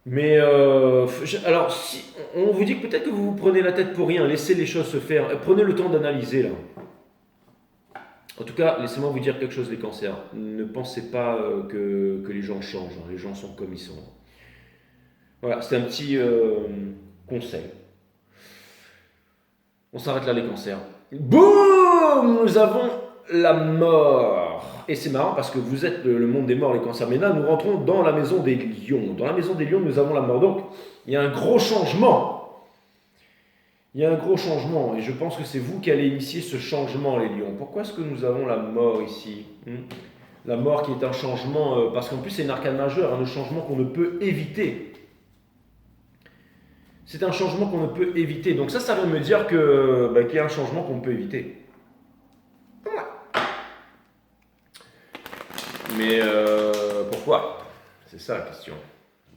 Mais alors, si, on vous dit que peut-être que vous vous prenez la tête pour rien, laissez les choses se faire, prenez le temps d'analyser là. En tout cas, laissez-moi vous dire quelque chose, les cancers. Ne pensez pas que les gens changent, hein. Les gens sont comme ils sont. Voilà, c'est un petit conseil. On s'arrête là, les cancers. Boum! Nous avons la mort. Et c'est marrant parce que vous êtes le monde des morts, les cancers. Mais là, nous rentrons dans la maison des lions. Dans la maison des lions, nous avons la mort. Donc, il y a un gros changement. Il y a un gros changement. Et je pense que c'est vous qui allez initier ce changement, les lions. Pourquoi est-ce que nous avons la mort ici? La mort qui est un changement, parce qu'en plus c'est une arcane majeure, un changement qu'on ne peut éviter. C'est un changement qu'on ne peut éviter. Donc ça vient me dire qu'il y a un changement qu'on peut éviter. Mais pourquoi? C'est ça la question.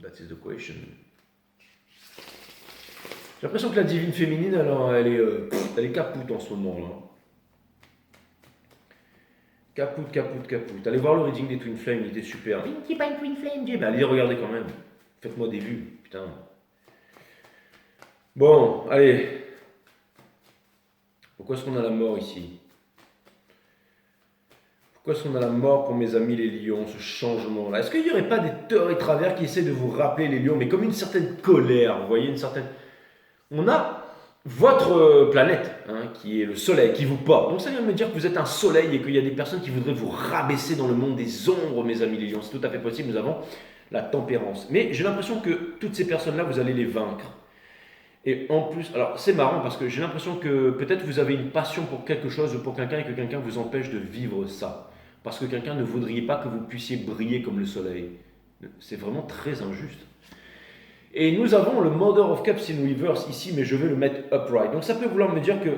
That is the question. J'ai l'impression que la divine féminine, alors, elle est capoute en ce moment-là. Capoute. Allez voir le reading des Twin Flames, il était super. Il n'était pas une Twin Flame, Dieu. Allez regarder quand même. Faites-moi des vues, putain. Bon, allez. Pourquoi est-ce qu'on a la mort ici? Pourquoi est-ce qu'on a la mort pour mes amis les lions, ce changement-là? Est-ce qu'il n'y aurait pas des teurs et travers qui essaient de vous rappeler les lions, mais comme une certaine colère, vous voyez, une certaine... On a votre planète, qui est le soleil, qui vous porte. Donc ça vient me dire que vous êtes un soleil et qu'il y a des personnes qui voudraient vous rabaisser dans le monde des ombres, mes amis les lions. C'est tout à fait possible, nous avons la tempérance. Mais j'ai l'impression que toutes ces personnes-là, vous allez les vaincre. Et en plus, alors c'est marrant parce que j'ai l'impression que peut-être vous avez une passion pour quelque chose ou pour quelqu'un et que quelqu'un vous empêche de vivre ça. Parce que quelqu'un ne voudrait pas que vous puissiez briller comme le soleil. C'est vraiment très injuste. Et nous avons le Mother of Cups in reverse ici, mais je vais le mettre upright. Donc ça peut vouloir me dire que,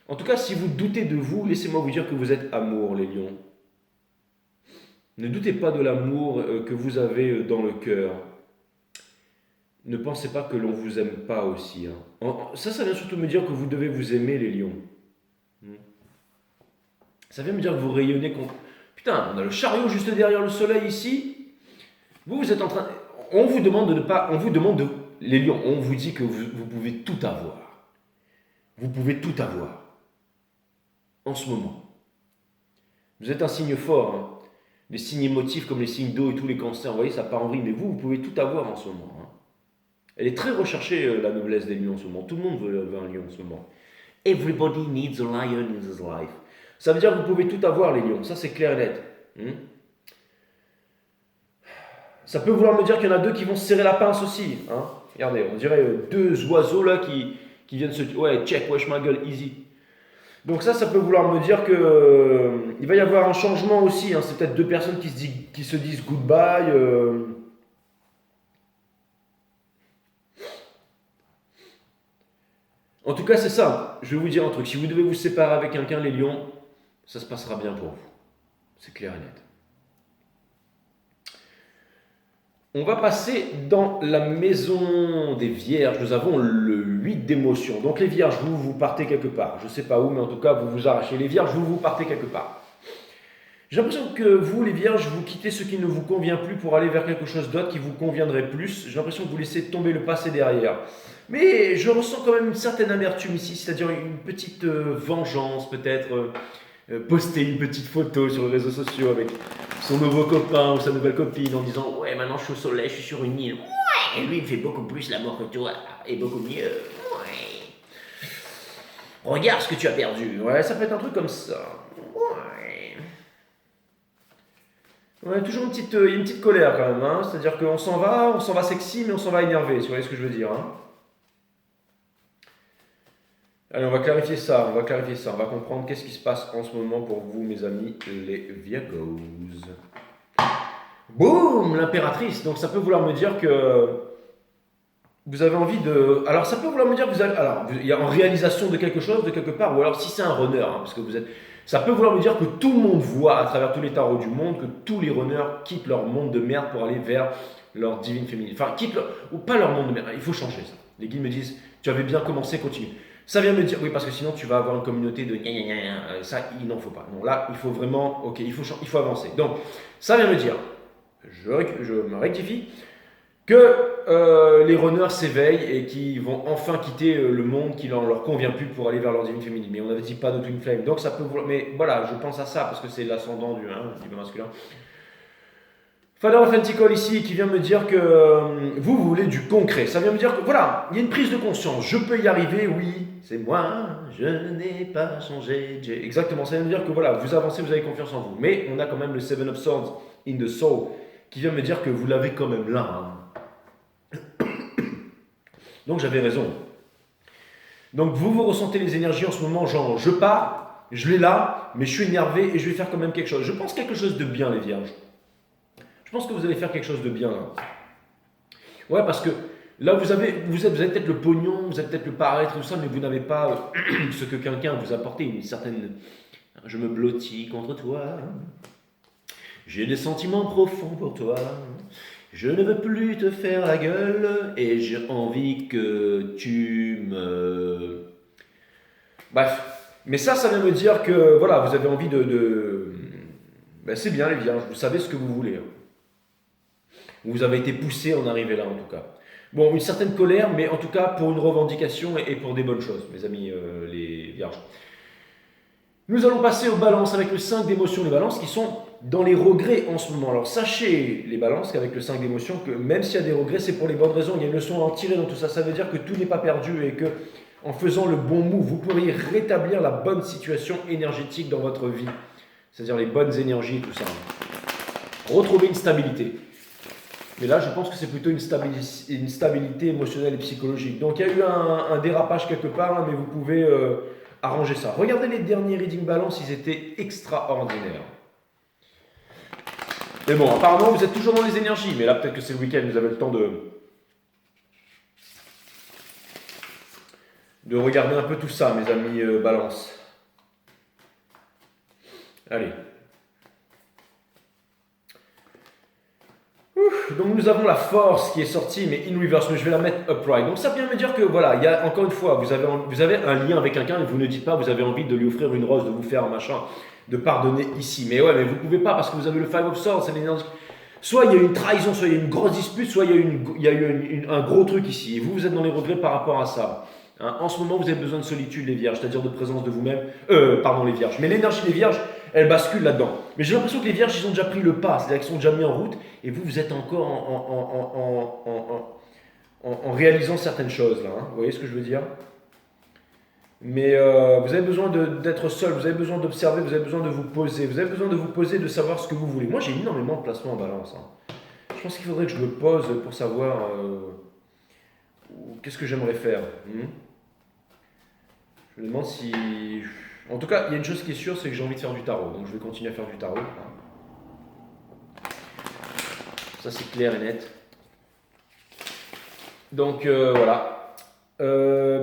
en tout cas, si vous doutez de vous, laissez-moi vous dire que vous êtes amour, les lions. Ne doutez pas de l'amour que vous avez dans le cœur. Ne pensez pas que l'on ne vous aime pas aussi. Ça vient surtout me dire que vous devez vous aimer, les lions. Ça vient me dire que vous rayonnez contre... Putain, on a le chariot juste derrière le soleil ici. Vous êtes en train... On vous demande de ne pas... On vous demande de... Les lions, on vous dit que vous pouvez tout avoir. Vous pouvez tout avoir. En ce moment. Vous êtes un signe fort. Les signes émotifs comme les signes d'eau et tous les cancers, vous voyez, ça part en vrille. Mais vous pouvez tout avoir en ce moment. Elle est très recherchée, la noblesse des lions en ce moment. Tout le monde veut un lion en ce moment. Everybody needs a lion in his life. Ça veut dire que vous pouvez tout avoir, les lions. Ça, c'est clair et net. Ça peut vouloir me dire qu'il y en a deux qui vont se serrer la pince aussi. Regardez, on dirait deux oiseaux là qui viennent se... Ouais, check, wesh ma gueule, easy. Donc ça peut vouloir me dire que il va y avoir un changement aussi. C'est peut-être deux personnes qui se disent goodbye. En tout cas, c'est ça. Je vais vous dire un truc. Si vous devez vous séparer avec quelqu'un, les lions, ça se passera bien pour vous. C'est clair et net. On va passer dans la maison des vierges. Nous avons le 8 d'émotions. Donc les vierges, vous partez quelque part. Je ne sais pas où, mais en tout cas, vous vous arrachez. Les vierges, vous partez quelque part. J'ai l'impression que vous, les vierges, vous quittez ce qui ne vous convient plus pour aller vers quelque chose d'autre qui vous conviendrait plus. J'ai l'impression que vous laissez tomber le passé derrière. Mais je ressens quand même une certaine amertume ici, c'est-à-dire une petite vengeance peut-être. Poster une petite photo sur les réseaux sociaux avec son nouveau copain ou sa nouvelle copine en disant « Ouais, maintenant je suis au soleil, je suis sur une île. Ouais, lui il me fait beaucoup plus l'amour que toi et beaucoup mieux. Ouais. Regarde ce que tu as perdu. » Ouais, ça peut être un truc comme ça. Ouais, toujours une petite colère quand même. C'est-à-dire qu'on s'en va sexy, mais on s'en va énervé, si vous voyez ce que je veux dire. Allez, on va clarifier ça, on va comprendre qu'est-ce qui se passe en ce moment pour vous, mes amis, les Virgos. Boum, l'impératrice. Donc ça peut vouloir me dire que vous avez envie de... Alors ça peut vouloir me dire que vous avez... Alors, il y a en réalisation de quelque chose, de quelque part, ou alors si c'est un runner, parce que vous êtes... Ça peut vouloir me dire que tout le monde voit, à travers tous les tarots du monde, que tous les runners quittent leur monde de merde pour aller vers leur divine féminine. Enfin, ou pas leur monde de merde, il faut changer ça. Les guides me disent, tu avais bien commencé, continue. Ça vient me dire, oui, parce que sinon tu vas avoir une communauté de gna gna gna, ça il n'en faut pas. Non, là il faut vraiment, ok, il faut avancer. Donc, ça vient me dire, je me rectifie, que les runners s'éveillent et qui vont enfin quitter le monde qui ne leur convient plus pour aller vers leur divine féminine. Mais on n'avait dit pas de Twin Flame, donc ça peut vouloir, mais voilà, je pense à ça parce que c'est l'ascendant du divin masculin. Father of Pentacles ici qui vient me dire que vous voulez du concret. Ça vient me dire que voilà, il y a une prise de conscience. Je peux y arriver, oui, c'est moi, je n'ai pas changé. Exactement, ça vient me dire que voilà, vous avancez, vous avez confiance en vous. Mais on a quand même le Seven of Swords in the Soul qui vient me dire que vous l'avez quand même là. Donc j'avais raison. Donc vous ressentez les énergies en ce moment, genre je pars, je l'ai là, mais je suis énervé et je vais faire quand même quelque chose. Je pense quelque chose de bien, les vierges. Je pense que vous allez faire quelque chose de bien là. Ouais, parce que là, vous avez peut-être le pognon, vous avez peut-être le paraître, tout ça, mais vous n'avez pas ce que quelqu'un vous apporte, une certaine. Je me blottis contre toi. J'ai des sentiments profonds pour toi. Je ne veux plus te faire la gueule et j'ai envie que tu me. Bref. Mais ça vient me dire que voilà, vous avez envie Ben, c'est bien les vierges, vous savez ce que vous voulez. Vous avez été poussé à en arriver là en tout cas. Bon, une certaine colère, mais en tout cas pour une revendication et pour des bonnes choses, mes amis les vierges. Nous allons passer aux balances avec le 5 d'émotions, les balances qui sont dans les regrets en ce moment. Alors sachez, les balances, qu'avec le 5 d'émotions, que même s'il y a des regrets, c'est pour les bonnes raisons. Il y a une leçon à en tirer dans tout ça. Ça veut dire que tout n'est pas perdu et que en faisant le bon move, vous pourriez rétablir la bonne situation énergétique dans votre vie. C'est-à-dire les bonnes énergies et tout ça. Retrouver une stabilité. Mais là, je pense que c'est plutôt une stabilité émotionnelle et psychologique. Donc il y a eu un dérapage quelque part, là, mais vous pouvez arranger ça. Regardez les derniers reading balance, ils étaient extraordinaires. Mais bon, apparemment, vous êtes toujours dans les énergies. Mais là, peut-être que c'est le week-end, vous avez le temps de regarder un peu tout ça, mes amis balance. Allez. Donc nous avons la force qui est sortie, mais in reverse, mais je vais la mettre upright. Donc ça vient me dire que voilà, il y a encore une fois, vous avez un lien avec quelqu'un et vous ne dites pas, vous avez envie de lui offrir une rose, de vous faire un machin, de pardonner ici. Mais ouais, mais vous pouvez pas parce que vous avez le Five of Swords, c'est l'énergie. Soit il y a eu une trahison, soit il y a eu une grosse dispute, soit il y a eu un gros truc ici. Et vous êtes dans les regrets par rapport à ça. Hein, en ce moment, vous avez besoin de solitude, les vierges, c'est-à-dire de présence de vous-même. Pardon, les vierges. Mais l'énergie des vierges, elle bascule là-dedans. Mais j'ai l'impression que les vierges, ils ont déjà pris le pas, c'est-à-dire qu'ils sont déjà mis en route, et vous êtes encore en réalisant certaines choses, là. Hein. Vous voyez ce que je veux dire? Mais vous avez besoin d'être seul, vous avez besoin d'observer, vous avez besoin de vous poser, vous avez besoin de vous poser, de savoir ce que vous voulez. Moi, j'ai énormément de placements en balance. Hein. Je pense qu'il faudrait que je me pose pour savoir qu'est-ce que j'aimerais faire. Je me demande si... En tout cas, il y a une chose qui est sûre, c'est que j'ai envie de faire du tarot. Donc je vais continuer à faire du tarot. Ça, c'est clair et net. Donc voilà.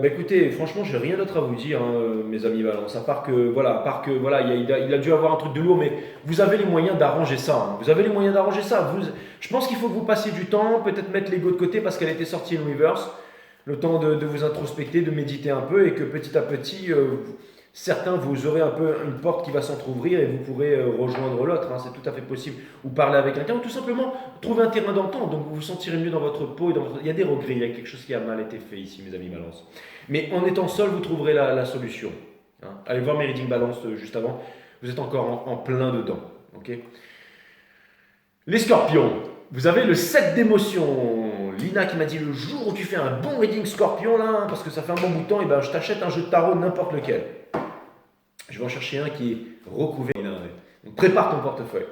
Écoutez, franchement, j'ai rien d'autre à vous dire, hein, mes amis balance. À part que voilà, il a dû avoir un truc de lourd, mais vous avez les moyens d'arranger ça. Hein. Vous avez les moyens d'arranger ça. Je pense qu'il faut que vous passiez du temps, peut-être mettre l'ego de côté parce qu'elle était sortie in reverse. Le temps de vous introspecter, de méditer un peu et que petit à petit, certains, vous aurez un peu une porte qui va s'entrouvrir et vous pourrez rejoindre l'autre. Hein, c'est tout à fait possible. Ou parler avec quelqu'un ou tout simplement trouver un terrain d'entente. Donc vous vous sentirez mieux dans votre peau. Il y a des regrets, il y a quelque chose qui a mal été fait ici, mes amis balance. Mais en étant seul, vous trouverez la solution. Hein. Allez voir mes reading balance juste avant. Vous êtes encore en plein dedans. Okay, les scorpions. Vous avez le 7 d'émotion. Lina qui m'a dit le jour où tu fais un bon reading scorpion là, parce que ça fait un bon bout de temps, et ben je t'achète un jeu de tarot n'importe lequel. Je vais en chercher un qui est recouvert. Donc prépare ton portefeuille.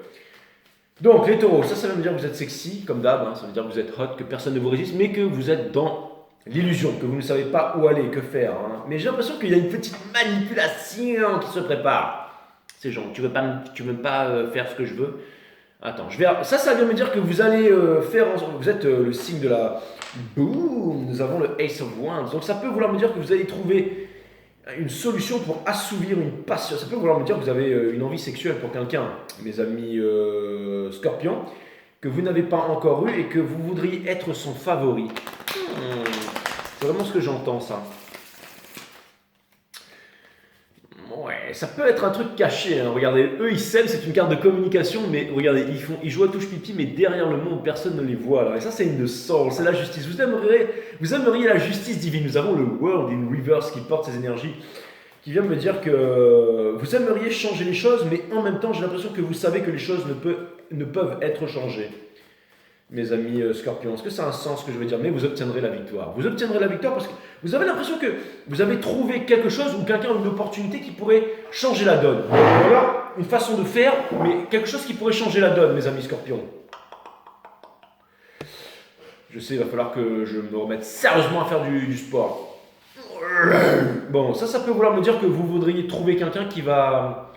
Donc les taureaux, ça veut dire que vous êtes sexy, comme d'hab, hein, ça veut dire que vous êtes hot, que personne ne vous résiste, mais que vous êtes dans l'illusion, que vous ne savez pas où aller, que faire. Hein. Mais j'ai l'impression qu'il y a une petite manipulation qui se prépare. C'est genre, tu veux pas faire ce que je veux. Attends, ça vient me dire que vous allez faire... Vous êtes le signe de la... Boum. Nous avons le Ace of Wands. Donc ça peut vouloir me dire que vous allez trouver une solution pour assouvir une passion. Ça peut vouloir me dire que vous avez une envie sexuelle pour quelqu'un, mes amis scorpions, que vous n'avez pas encore eu et que vous voudriez être son favori. C'est vraiment ce que j'entends, ça. Ouais, ça peut être un truc caché. Hein. Regardez, eux ils s'aiment, c'est une carte de communication, mais regardez, ils jouent à touche pipi, mais derrière le monde, personne ne les voit. Alors. Et ça, c'est une soul, c'est la justice. Vous aimeriez la justice divine. Nous avons le World in Reverse qui porte ces énergies, qui vient me dire que vous aimeriez changer les choses, mais en même temps, j'ai l'impression que vous savez que les choses ne peuvent être changées. Mes amis scorpions, est-ce que ça a un sens ce que je veux dire? Mais vous obtiendrez la victoire. Vous obtiendrez la victoire parce que vous avez l'impression que vous avez trouvé quelque chose ou quelqu'un a une opportunité qui pourrait changer la donne. Voilà une façon de faire, mais quelque chose qui pourrait changer la donne, mes amis scorpions. Je sais, il va falloir que je me remette sérieusement à faire du sport. Bon, ça peut vouloir me dire que vous voudriez trouver quelqu'un qui va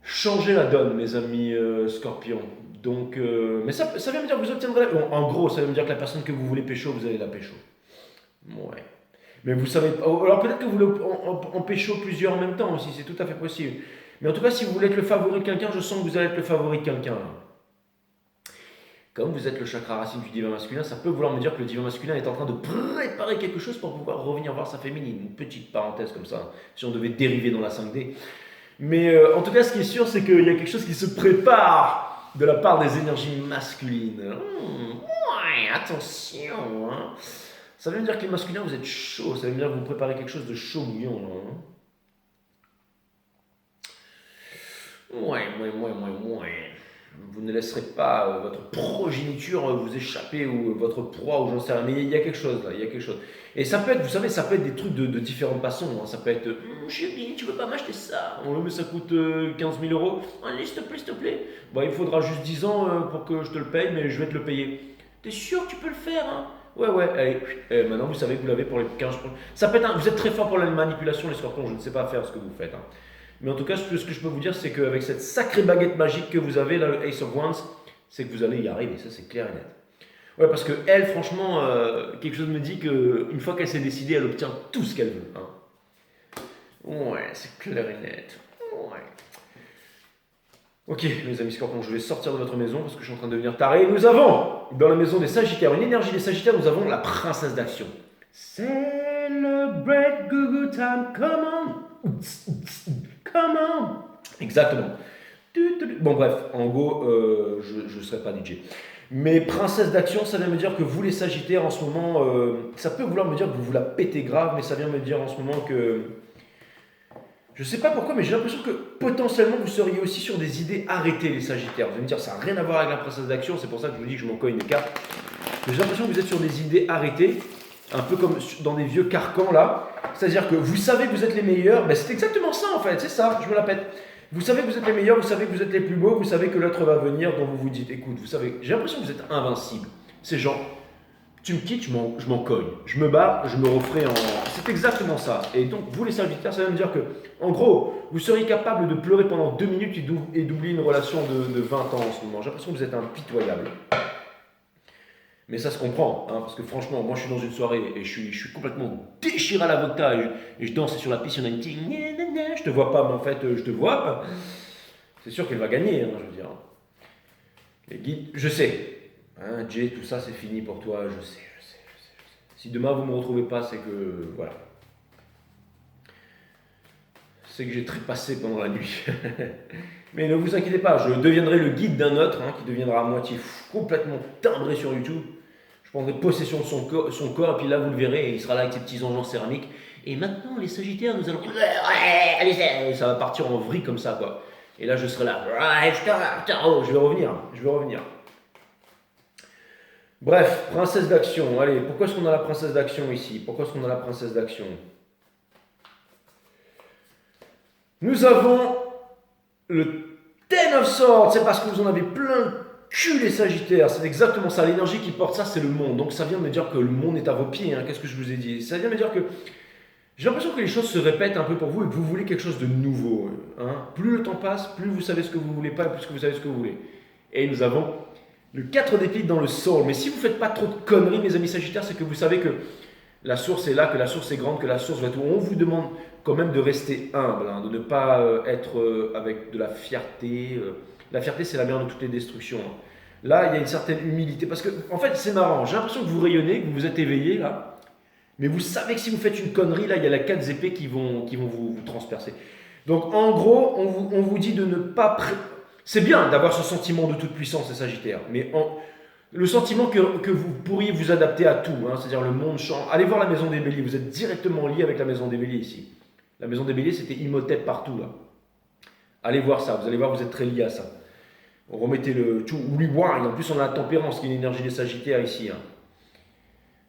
changer la donne, mes amis scorpions. Donc, mais ça veut me dire que vous obtiendrez. Bon, en gros, ça veut me dire que la personne que vous voulez pécho, vous allez la pécho. Ouais. Mais vous savez. Alors peut-être que vous voulez en pécho plusieurs en même temps aussi, c'est tout à fait possible. Mais en tout cas, si vous voulez être le favori de quelqu'un, je sens que vous allez être le favori de quelqu'un. Comme vous êtes le chakra racine du divin masculin, ça peut vouloir me dire que le divin masculin est en train de préparer quelque chose pour pouvoir revenir voir sa féminine. Une petite parenthèse comme ça, si on devait dériver dans la 5D. Mais en tout cas, ce qui est sûr, c'est qu'il y a quelque chose qui se prépare de la part des énergies masculines. Ouais, attention. Hein. Ça veut dire que les masculins, vous êtes chauds. Ça veut dire que vous préparez quelque chose de chaud bouillant. Hein. Ouais. Vous ne laisserez pas votre progéniture vous échapper ou votre proie ou j'en sais rien. Mais il y a quelque chose là, il y a quelque chose. Et ça peut être, vous savez, ça peut être des trucs de différentes façons. Hein. Ça peut être, chérie, tu veux pas m'acheter ça? Mais ça coûte 15 000 euros. Allez, s'il te plaît. Bah, il faudra juste 10 ans pour que je te le paye, mais je vais te le payer. T'es sûr que tu peux le faire hein? Ouais, allez. Maintenant, vous savez que vous l'avez pour les 15 jours. Ça peut être vous êtes très fort pour la manipulation, les scorpions. Je ne sais pas faire ce que vous faites. Hein. Mais en tout cas, ce que je peux vous dire, c'est qu'avec cette sacrée baguette magique que vous avez, là, le Ace of Wands, c'est que vous allez y arriver. Ça, c'est clair et net. Ouais, parce que elle, franchement, quelque chose me dit qu'une fois qu'elle s'est décidée, elle obtient tout ce qu'elle veut. Hein. Ouais, c'est clair et net. Ouais. Ok, mes amis scorpions, je vais sortir de votre maison parce que je suis en train de devenir taré. Nous avons, dans la maison des Sagittaires, une énergie des Sagittaires, nous avons la princesse d'action. Celebrate Google Time, come on! Come on! Exactement. Bon, bref, en gros, je ne serai pas DJ. Mais princesse d'action, ça vient me dire que vous, les Sagittaires, en ce moment, ça peut vouloir me dire que vous vous la pétez grave, mais ça vient me dire en ce moment que. Je ne sais pas pourquoi, mais j'ai l'impression que potentiellement vous seriez aussi sur des idées arrêtées, les Sagittaires. Vous allez me dire, ça n'a rien à voir avec la princesse d'action, c'est pour ça que je vous dis que je m'en cogne une carte. Mais j'ai l'impression que vous êtes sur des idées arrêtées, un peu comme dans des vieux carcans là. C'est-à-dire que vous savez que vous êtes les meilleurs, ben c'est exactement ça en fait, c'est ça, je me la pète. Vous savez que vous êtes les meilleurs, vous savez que vous êtes les plus beaux, vous savez que l'autre va venir, donc vous vous dites, écoute, vous savez, j'ai l'impression que vous êtes invincible. C'est genre, tu me quittes, je m'en cogne. Je me barre, je me referai en. C'est exactement ça. Et donc, vous les Sagittaires, ça veut dire que, en gros, vous seriez capable de pleurer pendant 2 minutes et d'oublier une relation de 20 ans en ce moment. J'ai l'impression que vous êtes impitoyable. Mais ça se comprend, hein, parce que franchement, moi je suis dans une soirée et je suis complètement déchiré à la vodka et je danse sur la piste, il y en a une petite. Je te vois pas, mais en fait, je te vois. C'est sûr qu'elle va gagner, hein, je veux dire. Les guides, je sais. Hein, Jay, tout ça c'est fini pour toi, je sais. Si demain vous ne me retrouvez pas, c'est que. Voilà. C'est que j'ai trépassé pendant la nuit. Mais ne vous inquiétez pas, je deviendrai le guide d'un autre, hein, qui deviendra à moitié complètement timbré sur YouTube. Je prendrai possession de son corps, et puis là vous le verrez, et il sera là avec ses petits anges en céramique. Et maintenant, les Sagittaires, nous allons. Et ça va partir en vrille comme ça, quoi. Et là, je serai là. Je vais revenir. Bref, princesse d'action. Allez, pourquoi est-ce qu'on a la princesse d'action ici? Nous avons le Ten of Swords. C'est parce que vous en avez plein le cul, les Sagittaires. C'est exactement ça. L'énergie qui porte ça, c'est le monde. Donc ça vient me dire que le monde est à vos pieds. Hein. Qu'est-ce que je vous ai dit? Ça vient me dire que j'ai l'impression que les choses se répètent un peu pour vous et que vous voulez quelque chose de nouveau. Hein. Plus le temps passe, plus vous savez ce que vous voulez pas et plus que vous savez ce que vous voulez. Et nous avons le 4 d'épée dans le soul. Mais si vous ne faites pas trop de conneries, mes amis Sagittaires, c'est que vous savez que la source est là, que la source est grande, que la source va tout. On vous demande quand même de rester humble, hein, de ne pas être avec de la fierté. La fierté, c'est la mère de toutes les destructions. Hein. Là, il y a une certaine humilité. Parce que, en fait, c'est marrant. J'ai l'impression que vous rayonnez, que vous vous êtes éveillé, là. Mais vous savez que si vous faites une connerie, là, il y a les 4 épées qui vont vous transpercer. Donc, en gros, on vous dit de ne pas... C'est bien d'avoir ce sentiment de toute puissance, les Sagittaires. Mais le sentiment que vous pourriez vous adapter à tout, hein, c'est-à-dire le monde change. Allez voir la Maison des Béliers, vous êtes directement lié avec la Maison des Béliers ici. La Maison des Béliers, c'était Imhotep partout, là. Allez voir ça, vous allez voir, vous êtes très lié à ça. Remettez le... En plus, on a la tempérance, qui est une énergie des Sagittaires ici. Hein.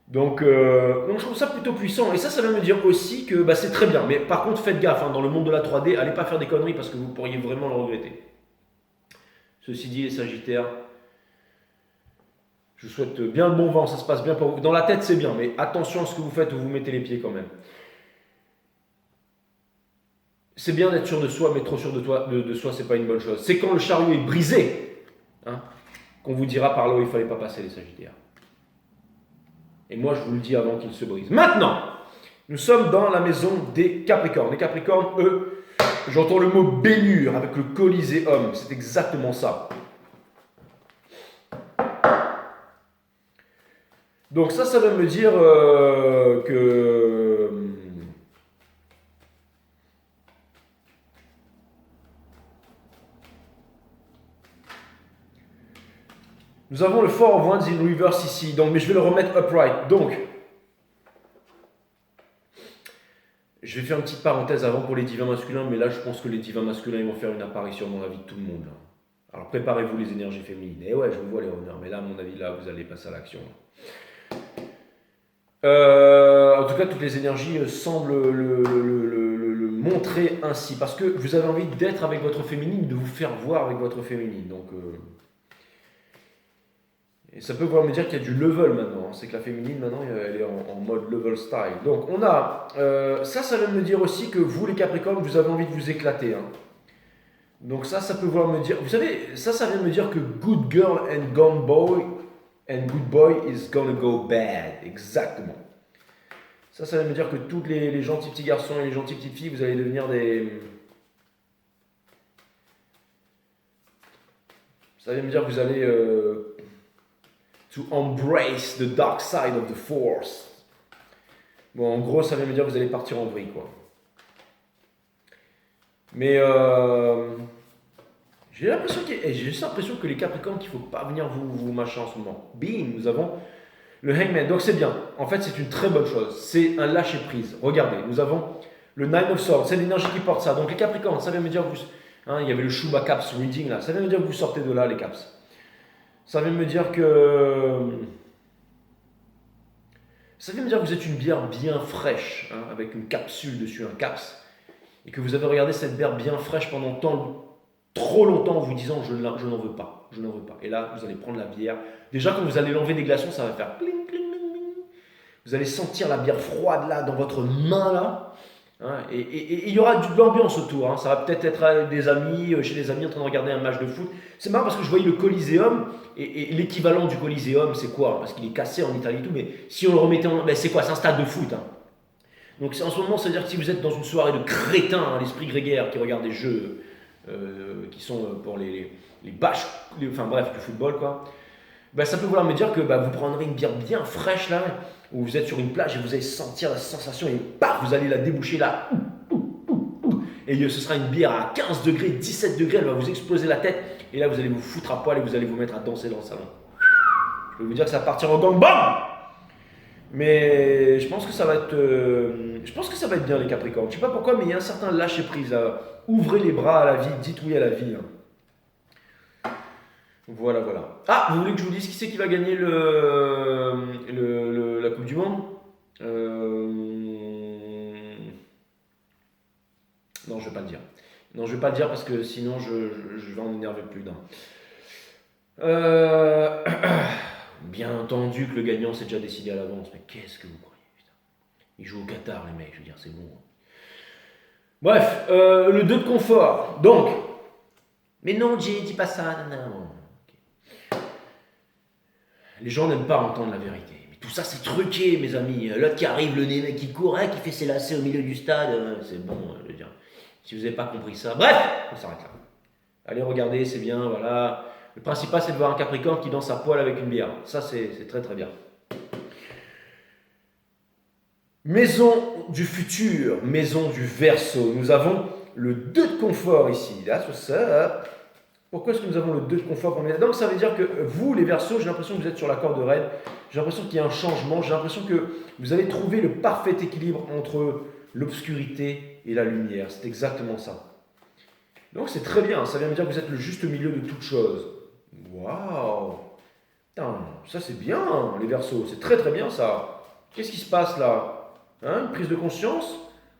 Donc, je trouve ça plutôt puissant. Et ça veut me dire aussi que c'est très bien. Mais par contre, faites gaffe, hein, dans le monde de la 3D, allez pas faire des conneries parce que vous pourriez vraiment le regretter. Ceci dit, les Sagittaires, je vous souhaite bien le bon vent, ça se passe bien pour vous. Dans la tête, c'est bien, mais attention à ce que vous faites où vous mettez les pieds quand même. c'est bien d'être sûr de soi, mais trop sûr de soi, c'est pas une bonne chose. C'est quand le chariot est brisé, hein, qu'on vous dira par là où il fallait pas passer, les Sagittaires. Et moi, je vous le dis avant qu'il se brise. Maintenant, nous sommes dans la maison des Capricornes. Les Capricornes, eux, j'entends le mot bénure avec le Coliséum. C'est exactement ça. Donc ça veut me dire que nous avons le Four of Wands in reverse ici, donc, mais je vais le remettre upright. Donc, je vais faire une petite parenthèse avant pour les divins masculins, mais là je pense que les divins masculins ils vont faire une apparition dans la vie de tout le monde. Alors préparez-vous les énergies féminines. Et ouais, je vous vois les honneurs, mais là à mon avis, là vous allez passer à l'action. En tout cas, toutes les énergies semblent le montrer ainsi, parce que vous avez envie d'être avec votre féminine, de vous faire voir avec votre féminine. Donc, et ça peut vouloir me dire qu'il y a du level maintenant. C'est que la féminine maintenant, elle est en mode level style. Donc, on a ça veut me dire aussi que vous, les Capricornes, vous avez envie de vous éclater. Hein. Donc ça peut vouloir me dire, vous savez, ça vient de me dire que good girl and gone boy. And good boy is gonna go bad. Exactement. Ça veut me dire que tous les gentils petits garçons et les gentilles petites filles, vous allez devenir des... Ça veut me dire que vous allez... to embrace the dark side of the force. Bon, en gros, ça veut me dire que vous allez partir en vrille, quoi. Mais... J'ai l'impression que les Capricornes, qu'il ne faut pas venir vous machin en ce moment. Bim, nous avons le Hangman. Donc c'est bien. En fait, c'est une très bonne chose. C'est un lâcher-prise. Regardez, nous avons le Nine of Swords. C'est l'énergie qui porte ça. Donc les Capricornes, ça vient me dire que vous... Hein, il y avait le Shuba Caps Reading là. Ça vient me dire que vous sortez de là, les Caps. Ça vient me dire que... Ça vient me dire que vous êtes une bière bien fraîche, hein, avec une capsule dessus, un Caps. Et que vous avez regardé cette bière bien fraîche pendant trop longtemps en vous disant je n'en veux pas, je n'en veux pas. Et là, vous allez prendre la bière. Déjà, quand vous allez l'enlever des glaçons, ça va faire cling, cling, cling, cling. Vous allez sentir la bière froide là, dans votre main là. Hein, et il y aura de l'ambiance autour. Hein. Ça va peut-être être avec des amis, chez des amis en train de regarder un match de foot. C'est marrant parce que je voyais le Coliséum. Et l'équivalent du Coliséum, c'est quoi? Parce qu'il est cassé en Italie et tout. Mais si on le remettait en... Ben c'est quoi? C'est un stade de foot. Hein. Donc en ce moment, ça veut dire que si vous êtes dans une soirée de crétins, hein, l'esprit grégaire qui regarde des jeux... qui sont pour les bâches, enfin bref, du football quoi, ben, ça peut vouloir me dire que vous prendrez une bière bien fraîche là, où vous êtes sur une plage et vous allez sentir la sensation et paf, vous allez la déboucher là, et ce sera une bière à 15 degrés, 17 degrés, elle va vous exploser la tête, et là vous allez vous foutre à poil et vous allez vous mettre à danser dans le salon. Je peux vous dire que ça va partir en gangbang. Mais je pense que ça va être bien les Capricornes. Je sais pas pourquoi, mais il y a un certain lâcher prise là. Ouvrez les bras à la vie, dites oui à la vie. Hein. Voilà. Ah, vous voulez que je vous dise qui c'est qui va gagner la Coupe du Monde? Non, je vais pas le dire. Non, je vais pas le dire parce que sinon je vais en énerver plus d'un. Bien entendu que le gagnant c'est déjà décidé à l'avance, mais qu'est-ce que vous croyez, putain. Ils jouent au Qatar, les mecs, je veux dire, c'est bon. Bref, le 2 de confort. Donc, mais non, Jay, dis pas ça. Non. Okay. Les gens n'aiment pas entendre la vérité. Mais tout ça, c'est truqué, mes amis. L'autre qui arrive, le nez qui court, qui fait ses lacets au milieu du stade. C'est bon, je veux dire. Si vous n'avez pas compris ça. Bref, on s'arrête là. Allez, regardez, c'est bien, voilà. Le principal, c'est de voir un Capricorne qui danse à poil avec une bière. Ça, c'est très très bien. Maison du futur, maison du Verseau. Nous avons le 2 de confort ici. Là, sur ça. Pourquoi est-ce que nous avons le 2 de confort? Donc, ça veut dire que vous, les Verseaux, j'ai l'impression que vous êtes sur la corde raide. J'ai l'impression qu'il y a un changement. J'ai l'impression que vous allez trouver le parfait équilibre entre l'obscurité et la lumière. C'est exactement ça. Donc, c'est très bien. Ça vient me dire que vous êtes le juste milieu de toute chose. Waouh! Putain, ça c'est bien, les Verseaux. C'est très très bien ça. Qu'est-ce qui se passe là? Hein, une prise de conscience?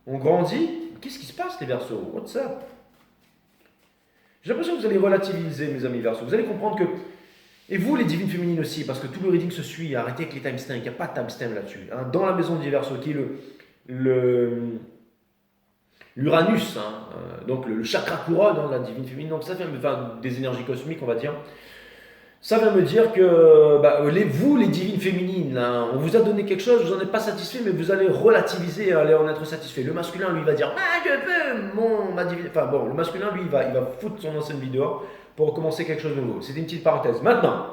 On grandit? Qu'est-ce qui se passe, les Verseaux? What's up? J'ai l'impression que vous allez relativiser, mes amis Verseaux. Vous allez comprendre que... Et vous, les divines féminines aussi, parce que tout le reading se suit. Arrêtez avec les timestamps. Il n'y a pas de timestamp là-dessus. Hein, dans la maison des Verseaux, qui est l'Uranus, hein, donc le chakra couronne, hein, la divine féminine, donc ça vient des énergies cosmiques, on va dire. Ça vient me dire que vous, les divines féminines, là, on vous a donné quelque chose, vous n'en êtes pas satisfait, mais vous allez relativiser et aller en être satisfait. Le masculin, lui, va dire je veux ma divine. Enfin bon, le masculin, lui, il va foutre son ancienne vie dehors pour recommencer quelque chose de nouveau. C'était une petite parenthèse. Maintenant,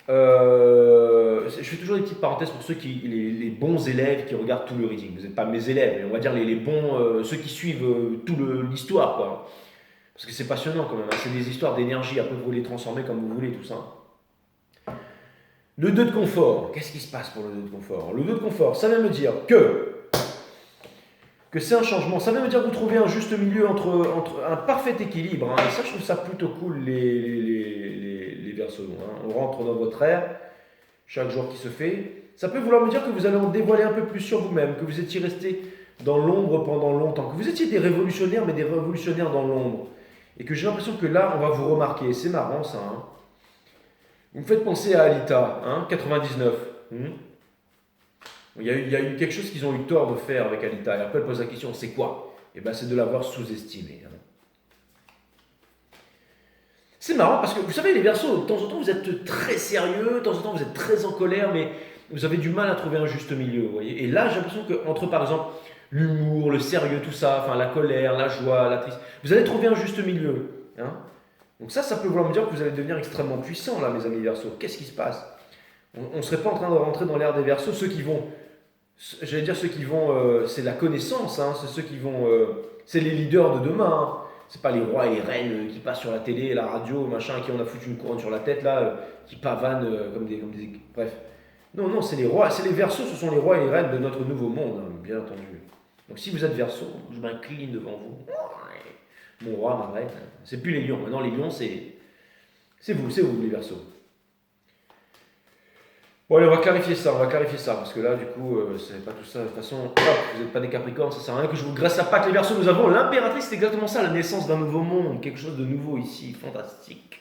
je fais toujours des petites parenthèses pour les bons élèves qui regardent tout le reading. Vous n'êtes pas mes élèves, mais on va dire les bons, ceux qui suivent l'histoire, quoi. Parce que c'est passionnant quand même, hein. C'est des histoires d'énergie, après vous les transformer comme vous voulez, tout ça. Le 2 de confort, qu'est-ce qui se passe pour le 2 de confort? Le 2 de confort, ça vient me dire que c'est un changement, ça vient me dire que vous trouvez un juste milieu entre un parfait équilibre, hein. Et ça, je trouve ça plutôt cool, les Verseaux. Hein. On rentre dans votre ère, chaque jour qui se fait. Ça peut vouloir me dire que vous allez en dévoiler un peu plus sur vous-même, que vous étiez resté dans l'ombre pendant longtemps, que vous étiez des révolutionnaires, mais des révolutionnaires dans l'ombre. Et que j'ai l'impression que là, on va vous remarquer. C'est marrant, ça. Hein. Vous me faites penser à Alita, hein, 99. Il y a eu quelque chose qu'ils ont eu tort de faire avec Alita. Et après, elle pose la question, c'est quoi? Eh bien, c'est de l'avoir sous-estimé. Hein. C'est marrant parce que, vous savez, les Verseaux, de temps en temps, vous êtes très sérieux, de temps en temps, vous êtes très en colère, mais vous avez du mal à trouver un juste milieu. Vous voyez. Et là, j'ai l'impression qu'entre, par exemple, l'humour, le sérieux, tout ça, enfin la colère, la joie, la tristesse. Vous allez trouver un juste milieu. Hein. Donc ça peut vouloir me dire que vous allez devenir extrêmement puissant, là, mes amis Verseaux. Qu'est-ce qui se passe? On ne serait pas en train de rentrer dans l'ère des Verseaux. Ceux qui vont, c'est la connaissance, hein, c'est ceux qui vont, c'est les leaders de demain. Hein. C'est pas les rois et les reines qui passent sur la télé, la radio, machin, qui on a foutu une couronne sur la tête, là, qui pavanent comme des... Bref. Non, c'est les rois, c'est les Verseaux, ce sont les rois et les reines de notre nouveau monde, hein, bien entendu. Donc si vous êtes Verseau, je m'incline devant vous. Mon roi, ma reine. C'est plus les lions. Maintenant, les lions, c'est vous, les Verseaux. Bon, allez, on va clarifier ça, parce que là, du coup, c'est pas tout ça. De toute façon, vous n'êtes pas des Capricornes, ça sert à rien que je vous graisse la patte, les Verseaux. Nous avons l'impératrice, c'est exactement ça, la naissance d'un nouveau monde, quelque chose de nouveau ici, fantastique.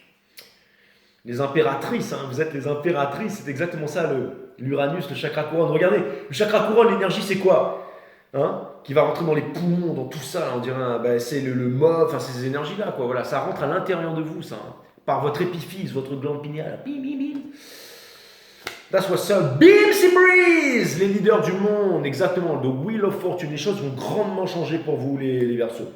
Les impératrices, hein, vous êtes les impératrices, c'est exactement ça, l'Uranus, le chakra couronne. Regardez, le chakra couronne, l'énergie, c'est quoi? Hein, qui va rentrer dans les poumons, dans tout ça, on dirait, c'est le mauve, enfin, c'est ces énergies-là, quoi. Voilà, ça rentre à l'intérieur de vous, ça, hein, par votre épiphyse, votre glande pinéale. Bim, bim, bim. That's what's up. Beamsy Breeze, les leaders du monde, exactement. The Wheel of Fortune, les choses vont grandement changer pour vous, les Verseaux.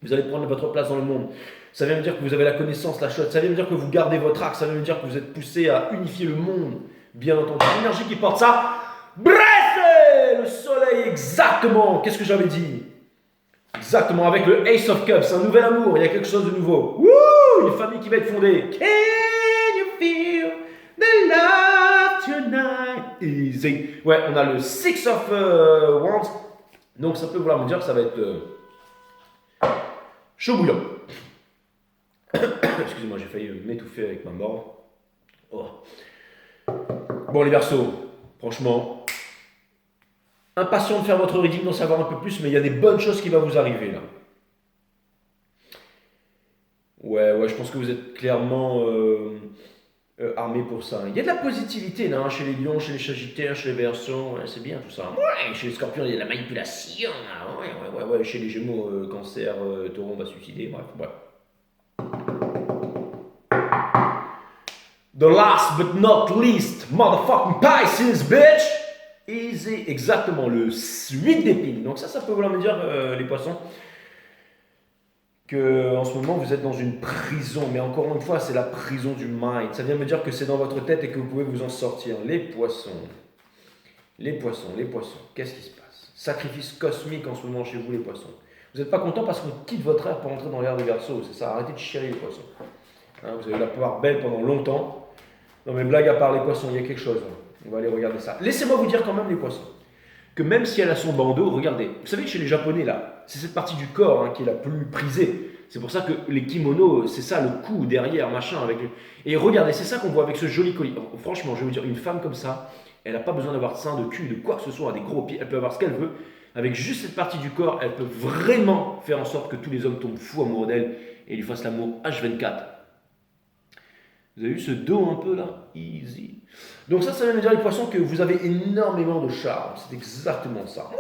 Vous allez prendre votre place dans le monde. Ça vient me dire que vous avez la connaissance, la chose. Ça vient me dire que vous gardez votre axe. Ça vient me dire que vous êtes poussé à unifier le monde. Bien entendu, l'énergie qui porte ça. Bref, le soleil, exactement. Qu'est-ce que j'avais dit? Exactement, avec le Ace of Cups, un nouvel amour. Il y a quelque chose de nouveau. Wouh, une famille qui va être fondée. Can you feel the love tonight? Easy. Ouais, on a le Six of Wands. Donc ça peut vouloir me dire que ça va être chaud bouillant. Excusez-moi, j'ai failli m'étouffer avec ma mort. Oh. Bon, les Verseaux, franchement, impatient de faire votre reading, d'en savoir un peu plus, mais il y a des bonnes choses qui vont vous arriver là. Ouais, je pense que vous êtes clairement armés pour ça. Il y a de la positivité là, hein, chez les lions, chez les sagittaires, chez les Verseaux, ouais, c'est bien tout ça. Ouais, chez les scorpions, il y a de la manipulation. Là. Ouais, chez les gémeaux, cancer, taureau, on va se suicider, bref. The last but not least, motherfucking Pisces, bitch! Easy, exactement, le 8 d'épines. Donc ça peut vouloir me dire, les poissons, que en ce moment vous êtes dans une prison. Mais encore une fois, c'est la prison du mind. Ça vient me dire que c'est dans votre tête et que vous pouvez vous en sortir. Les poissons, qu'est-ce qui se passe? Sacrifice cosmique en ce moment chez vous, les poissons. Vous n'êtes pas content parce qu'on quitte votre ère pour entrer dans l'ère des Verseaux, c'est ça? Arrêtez de chialer, les poissons. Hein, vous avez la part belle pendant longtemps. Non mais blague à part, les poissons, il y a quelque chose. Hein. On va aller regarder ça. Laissez-moi vous dire quand même, les poissons, que même si elle a son bandeau, regardez, vous savez que chez les Japonais, là, c'est cette partie du corps qui est la plus prisée. C'est pour ça que les kimonos, c'est ça, le cou derrière, machin. Et regardez, c'est ça qu'on voit avec ce joli collier. Franchement, je vais vous dire, une femme comme ça, elle n'a pas besoin d'avoir de sein, de cul, de quoi que ce soit, des gros pieds. Elle peut avoir ce qu'elle veut. Avec juste cette partie du corps, elle peut vraiment faire en sorte que tous les hommes tombent fous amoureux d'elle et lui fassent l'amour H24. Vous avez vu ce dos un peu là? Easy. Donc ça veut dire, les poissons, que vous avez énormément de charme. C'est exactement ça. Ouais.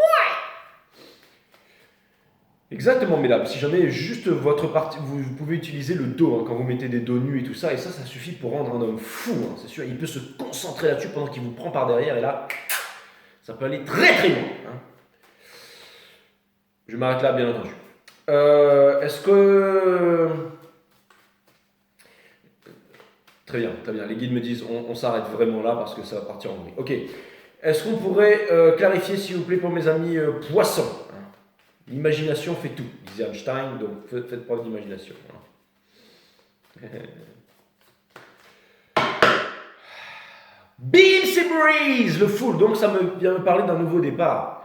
Exactement, mais là, si jamais juste votre partie, vous pouvez utiliser le dos hein, quand vous mettez des dos nus et tout ça, et ça suffit pour rendre un homme fou, hein, c'est sûr. Il peut se concentrer là-dessus pendant qu'il vous prend par derrière, et là, ça peut aller très très loin. Hein. Je m'arrête là, bien entendu. Est-ce que... Très bien, très bien. Les guides me disent, on s'arrête vraiment là parce que ça va partir en bruit. Ok. Est-ce qu'on pourrait clarifier, s'il vous plaît, pour mes amis poissons hein. L'imagination fait tout, disait Einstein, donc faites preuve d'imagination. Hein. Beams Breeze, le full. Donc ça vient me parler d'un nouveau départ.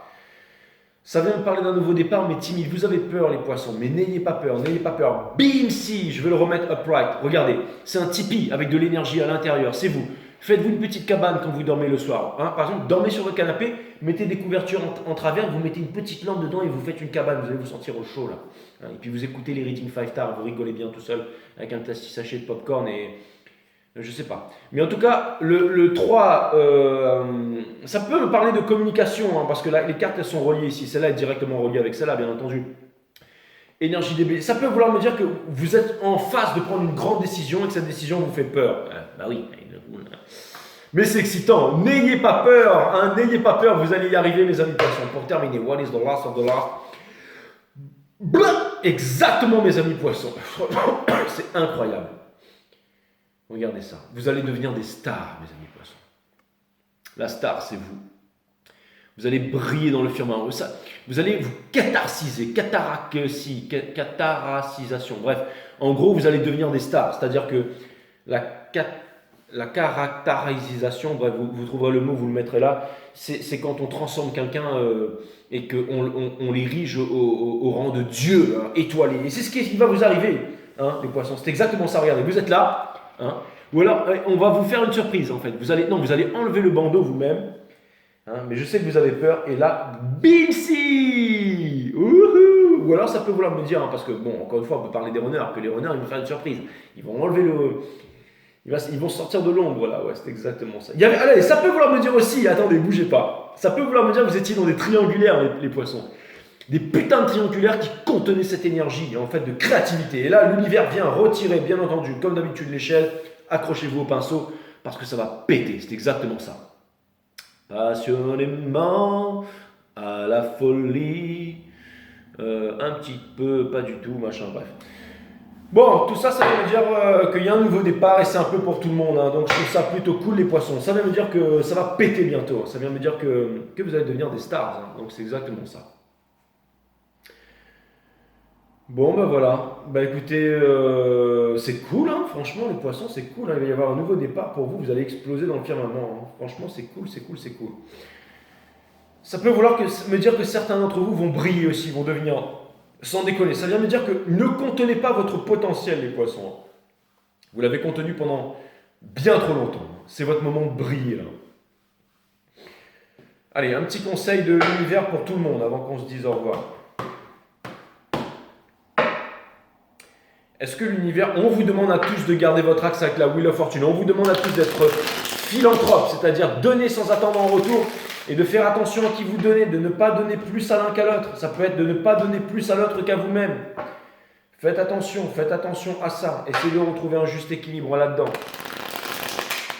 Ça vient me parler d'un nouveau départ, mais timide. Vous avez peur, les poissons, mais n'ayez pas peur, n'ayez pas peur. Beamsy, je vais le remettre upright. Regardez, c'est un tipi avec de l'énergie à l'intérieur, c'est vous. Faites-vous une petite cabane quand vous dormez le soir. Hein. Par exemple, dormez sur votre canapé, mettez des couvertures en travers, vous mettez une petite lampe dedans et vous faites une cabane. Vous allez vous sentir au chaud là. Hein. Et puis vous écoutez les Reading 5 Stars, vous rigolez bien tout seul avec un petit sachet de popcorn et... Je sais pas. Mais en tout cas, le 3, ça peut me parler de communication, hein, parce que là, les cartes, elles sont reliées ici. Celle-là est directement reliée avec celle-là, bien entendu. Énergie DB. Ça peut vouloir me dire que vous êtes en phase de prendre une grande décision et que cette décision vous fait peur. Bah oui. Mais c'est excitant. N'ayez pas peur. Hein, n'ayez pas peur. Vous allez y arriver, mes amis poissons. Pour terminer, what is the last of the last? Blah exactement, mes amis poissons. C'est incroyable. Regardez ça. Vous allez devenir des stars, mes amis poissons. La star, c'est vous. Vous allez briller dans le firmament. Vous allez vous catharsiser, catharasisation. Bref, en gros, vous allez devenir des stars. C'est-à-dire que la caractérisation, bref, vous trouverez le mot, vous le mettrez là. C'est quand on transforme quelqu'un et qu'on l'érige au rang de Dieu, hein, étoilé. Et c'est ce qui va vous arriver, hein, les poissons. C'est exactement ça. Regardez, vous êtes là. Hein? Ou alors, on va vous faire une surprise en fait. Vous allez enlever le bandeau vous-même. Hein? Mais je sais que vous avez peur. Et là, bimsi Ou alors, ça peut vouloir me dire, hein, parce que, bon, encore une fois, on peut parler des renards, que les renards, ils vont faire une surprise. Ils vont enlever ils vont sortir de l'ombre là. Ouais, c'est exactement ça. Allez, ça peut vouloir me dire aussi, attendez, bougez pas. Ça peut vouloir me dire que vous étiez dans des triangulaires, les poissons. Des putains de triangulaires qui contenaient cette énergie en fait de créativité. Et là, l'univers vient retirer, bien entendu, comme d'habitude, l'échelle. Accrochez-vous au pinceau parce que ça va péter. C'est exactement ça. Passionnément, à la folie, un petit peu, pas du tout, machin, bref. Bon, tout ça, ça veut dire qu'il y a un nouveau départ et c'est un peu pour tout le monde. Hein, donc je trouve ça plutôt cool, les poissons. Ça veut me dire que ça va péter bientôt. Ça vient me dire que vous allez devenir des stars. Hein, donc c'est exactement ça. Bon, ben voilà. Ben écoutez, c'est cool, hein, franchement, les poissons, c'est cool. Hein, il va y avoir un nouveau départ pour vous. Vous allez exploser dans le firmament. Hein. Franchement, c'est cool, c'est cool, c'est cool. Ça peut vouloir me dire que certains d'entre vous vont briller aussi, vont devenir... Sans déconner, ça vient me dire que ne contenez pas votre potentiel, les poissons. Vous l'avez contenu pendant bien trop longtemps. C'est votre moment de briller, là. Allez, un petit conseil de l'univers pour tout le monde avant qu'on se dise au revoir. Est-ce que l'univers, on vous demande à tous de garder votre axe avec la Wheel of Fortune, on vous demande à tous d'être philanthrope, c'est-à-dire donner sans attendre en retour et de faire attention à qui vous donnez, de ne pas donner plus à l'un qu'à l'autre. Ça peut être de ne pas donner plus à l'autre qu'à vous-même. Faites attention à ça. Essayez de retrouver un juste équilibre là-dedans.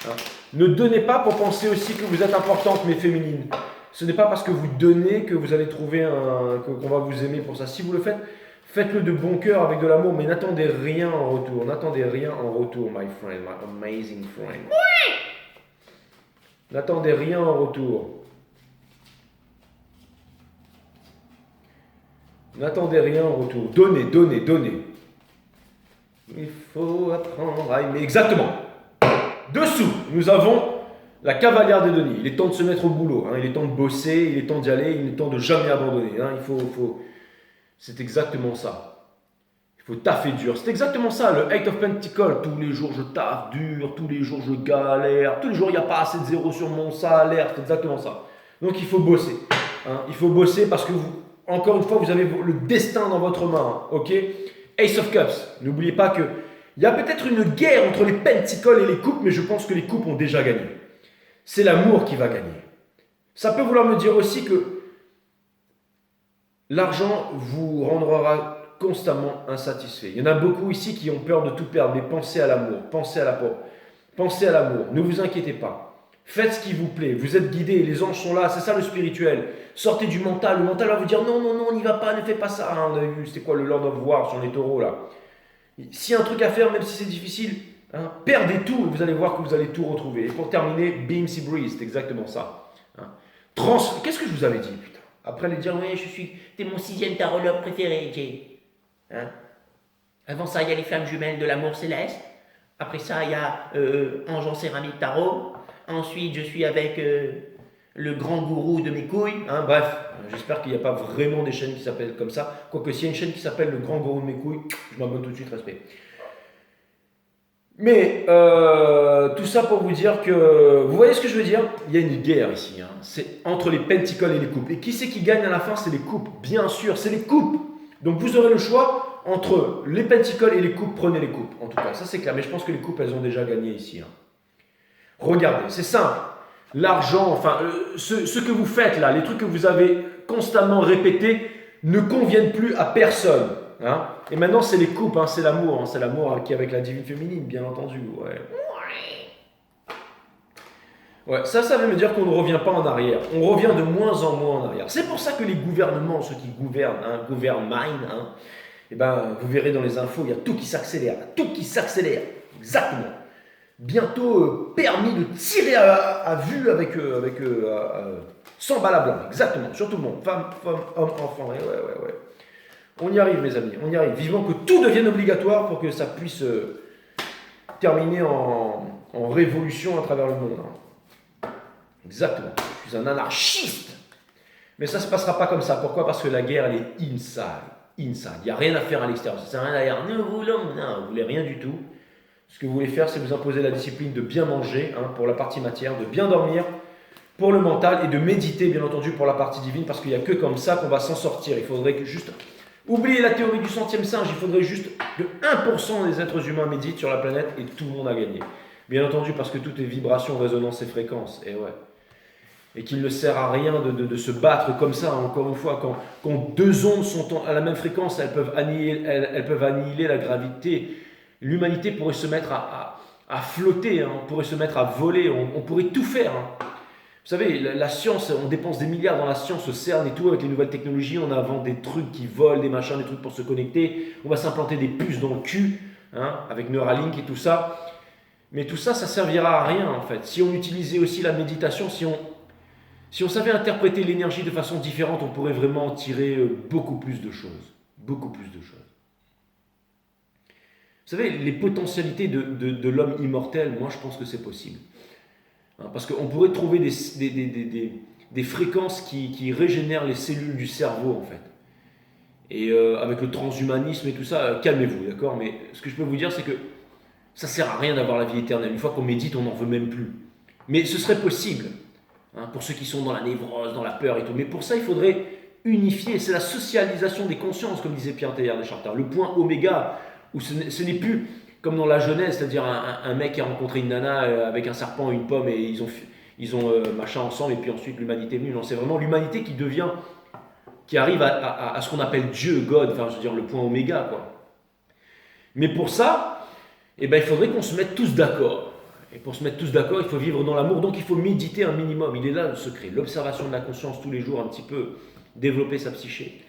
Hein? Ne donnez pas pour penser aussi que vous êtes importante mais féminine. Ce n'est pas parce que vous donnez que vous allez trouver qu'on va vous aimer pour ça. Si vous le faites, faites-le de bon cœur avec de l'amour, mais n'attendez rien en retour. N'attendez rien en retour, my friend, my amazing friend. N'attendez rien en retour. N'attendez rien en retour. Donnez, donnez, donnez. Il faut apprendre à aimer. Exactement. Dessous, nous avons la cavalière des deniers. Il est temps de se mettre au boulot. Hein. Il est temps de bosser, il est temps d'y aller, il est temps de jamais abandonner. Hein. C'est exactement ça. Il faut taffer dur. C'est exactement ça, le 8 of Pentacles. Tous les jours, je taffe dur. Tous les jours, je galère. Tous les jours, il n'y a pas assez de zéro sur mon salaire. C'est exactement ça. Donc, il faut bosser. Hein. Il faut bosser parce que encore une fois, vous avez le destin dans votre main. Ok? Ace of Cups. N'oubliez pas que il y a peut-être une guerre entre les Pentacles et les coupes, mais je pense que les coupes ont déjà gagné. C'est l'amour qui va gagner. Ça peut vouloir me dire aussi que
L'argent vous rendra constamment insatisfait. Il y en a beaucoup ici qui ont peur de tout perdre, mais pensez à l'amour, pensez à la pauvre, pensez à l'amour, ne vous inquiétez pas. Faites ce qui vous plaît, vous êtes guidés, les anges sont là, c'est ça le spirituel. Sortez du mental, le mental va vous dire non, non, non, on n'y va pas, ne fais pas ça. Hein, on a vu, c'était quoi le Lord of War sur les taureaux là. S'il y a un truc à faire, même si c'est difficile, hein, perdez tout et vous allez voir que vous allez tout retrouver. Et pour terminer, Beam Sea Breeze, c'est exactement ça. Hein. Qu'est-ce que je vous avais dit, putain? Après les dire, oui, t'es mon 6e tarologue préféré, Jay. Hein? Avant ça, il y a les flammes jumelles de l'amour céleste. Après ça, il y a Ange en céramique tarot. Ensuite, je suis avec le grand gourou de mes couilles. Hein, bref, j'espère qu'il n'y a pas vraiment des chaînes qui s'appellent comme ça. Quoique, s'il y a une chaîne qui s'appelle le grand gourou de mes couilles, je m'abonne tout de suite, respect. Mais tout ça pour vous dire que, vous voyez ce que je veux dire? Il y a une guerre ici, hein. C'est entre les pentacles et les coupes. Et qui c'est qui gagne à la fin? C'est les coupes, bien sûr, c'est les coupes. Donc vous aurez le choix entre les pentacles et les coupes, prenez les coupes. En tout cas, ça c'est clair, mais je pense que les coupes, elles ont déjà gagné ici. Hein. Regardez, c'est simple. L'argent, enfin, ce que vous faites là, les trucs que vous avez constamment répétés, ne conviennent plus à personne. Hein. Et maintenant, c'est les coupes, hein, c'est l'amour. Hein, c'est l'amour qui est avec la divine féminine, bien entendu. Ouais. Ouais, ça veut me dire qu'on ne revient pas en arrière. On revient de moins en moins en arrière. C'est pour ça que les gouvernements, ceux qui gouvernent, Mine, hein, eh ben, vous verrez dans les infos, il y a tout qui s'accélère. Tout qui s'accélère. Exactement. Bientôt permis de tirer à vue avec 100 balles à blanc. Exactement. Sur tout le monde. Femmes, hommes, enfants. Ouais. On y arrive, mes amis. On y arrive. Vivement que tout devienne obligatoire pour que ça puisse terminer en révolution à travers le monde. Hein. Exactement. Je suis un anarchiste. Mais ça ne se passera pas comme ça. Pourquoi? Parce que la guerre, elle est inside. Inside. Il n'y a rien à faire à l'extérieur. Ça ne sert à rien à dire, nous voulons. Non, vous ne voulez rien du tout. Ce que vous voulez faire, c'est vous imposer la discipline de bien manger, hein, pour la partie matière, de bien dormir pour le mental et de méditer, bien entendu, pour la partie divine, parce qu'il n'y a que comme ça qu'on va s'en sortir. Il faudrait que juste... Oubliez la théorie du centième singe, il faudrait juste que 1% des êtres humains méditent sur la planète et tout le monde a gagné. Bien entendu, parce que tout est vibration, résonance et fréquence. Et ouais. Et qu'il ne sert à rien de se battre comme ça, encore une fois, quand deux ondes sont à la même fréquence, elles peuvent annihiler la gravité. L'humanité pourrait se mettre à flotter, hein, on pourrait se mettre à voler, on pourrait tout faire. Hein. Vous savez, la science, on dépense des milliards dans la science, au CERN et tout, avec les nouvelles technologies, on invente des trucs qui volent, des machins, des trucs pour se connecter, on va s'implanter des puces dans le cul, hein, avec Neuralink et tout ça. Mais tout ça, ça servira à rien en fait. Si on utilisait aussi la méditation, si on savait interpréter l'énergie de façon différente, on pourrait vraiment en tirer beaucoup plus de choses. Beaucoup plus de choses. Vous savez, les potentialités de l'homme immortel, moi je pense que c'est possible. Parce qu'on pourrait trouver des fréquences qui régénèrent les cellules du cerveau, en fait. Et avec le transhumanisme et tout ça, calmez-vous, d'accord? Mais ce que je peux vous dire, c'est que ça ne sert à rien d'avoir la vie éternelle. Une fois qu'on médite, on n'en veut même plus. Mais ce serait possible, hein, pour ceux qui sont dans la névrose, dans la peur et tout. Mais pour ça, il faudrait unifier. C'est la socialisation des consciences, comme disait Pierre Teilhard de Chartres. Le point oméga, où ce n'est plus comme dans la Genèse, c'est-à-dire un mec qui a rencontré une nana avec un serpent et une pomme et ils ont machin ensemble et puis ensuite l'humanité est venue. Non, c'est vraiment l'humanité qui arrive à ce qu'on appelle Dieu, God, enfin je veux dire le point oméga, quoi. Mais pour ça, eh ben, il faudrait qu'on se mette tous d'accord. Et pour se mettre tous d'accord, il faut vivre dans l'amour, donc il faut méditer un minimum. Il est là le secret, l'observation de la conscience tous les jours, un petit peu, développer sa psyché.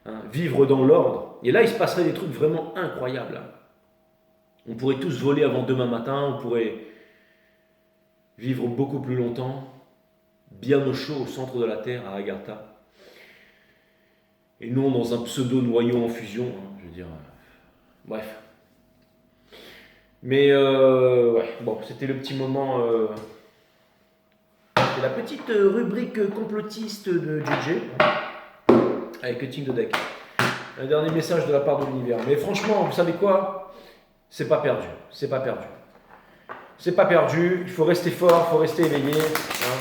Hein, vivre dans l'ordre. Et là, il se passerait des trucs vraiment incroyables. Hein. On pourrait tous voler avant demain matin, on pourrait vivre beaucoup plus longtemps, bien au chaud au centre de la Terre, à Agartha. Et non dans un pseudo-noyau en fusion, hein, je veux dire. Bref. Mais, ouais, bon, c'était le petit moment... C'est la petite rubrique complotiste de JJ. Avec le team de deck. Un dernier message de la part de l'univers. Mais franchement, vous savez quoi? C'est pas perdu. C'est pas perdu. C'est pas perdu. Il faut rester fort, il faut rester éveillé. Hein.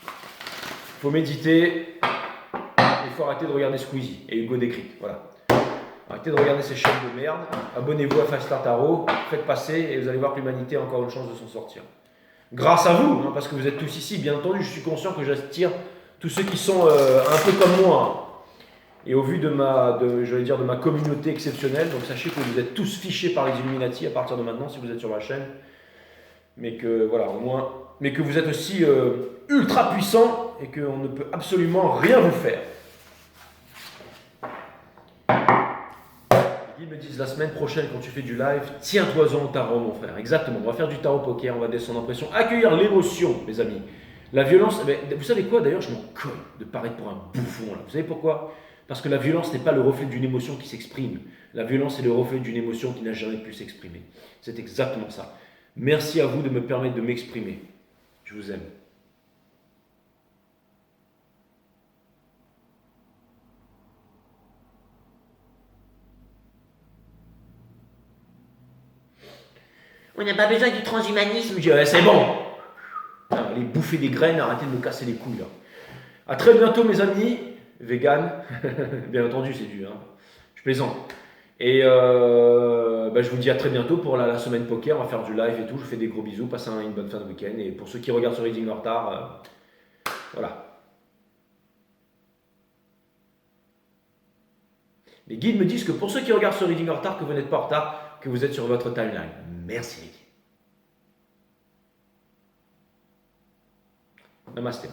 Il faut méditer. Il faut arrêter de regarder Squeezie et Hugo Décrypte. Voilà. Arrêtez de regarder ces chaînes de merde. Abonnez-vous à Five Star Tarot. Faites passer et vous allez voir que l'humanité a encore une chance de s'en sortir. Grâce à vous, hein, parce que vous êtes tous ici. Bien entendu, je suis conscient que j'attire tous ceux qui sont un peu comme moi. et au vu de de ma communauté exceptionnelle. Donc sachez que vous êtes tous fichés par les Illuminati à partir de maintenant si vous êtes sur ma chaîne. Mais que voilà, au moins, mais que vous êtes aussi ultra puissant et qu'on ne peut absolument rien vous faire. Ils me disent la semaine prochaine quand tu fais du live, tiens-toi-en au tarot mon frère. Exactement, on va faire du tarot poker, on va descendre en pression, accueillir l'émotion mes amis. La violence, vous savez quoi d'ailleurs, je m'en colle de paraître pour un bouffon là. Vous savez pourquoi? Parce que la violence n'est pas le reflet d'une émotion qui s'exprime. La violence est le reflet d'une émotion qui n'a jamais pu s'exprimer. C'est exactement ça. Merci à vous de me permettre de m'exprimer. Je vous aime. On n'a pas besoin du transhumanisme. Je dis, ouais, c'est bon. Allez bouffer des graines, arrêtez de me casser les couilles. Là. À très bientôt mes amis. Vegan. Bien entendu, c'est dur. Hein. Je plaisante. Et je vous dis à très bientôt pour la semaine poker. On va faire du live et tout. Je vous fais des gros bisous. Passez une bonne fin de week-end. Et pour ceux qui regardent sur Reading en retard, voilà. Les guides me disent que pour ceux qui regardent sur Reading en retard, que vous n'êtes pas en retard, que vous êtes sur votre timeline. Merci les guides. Namaste.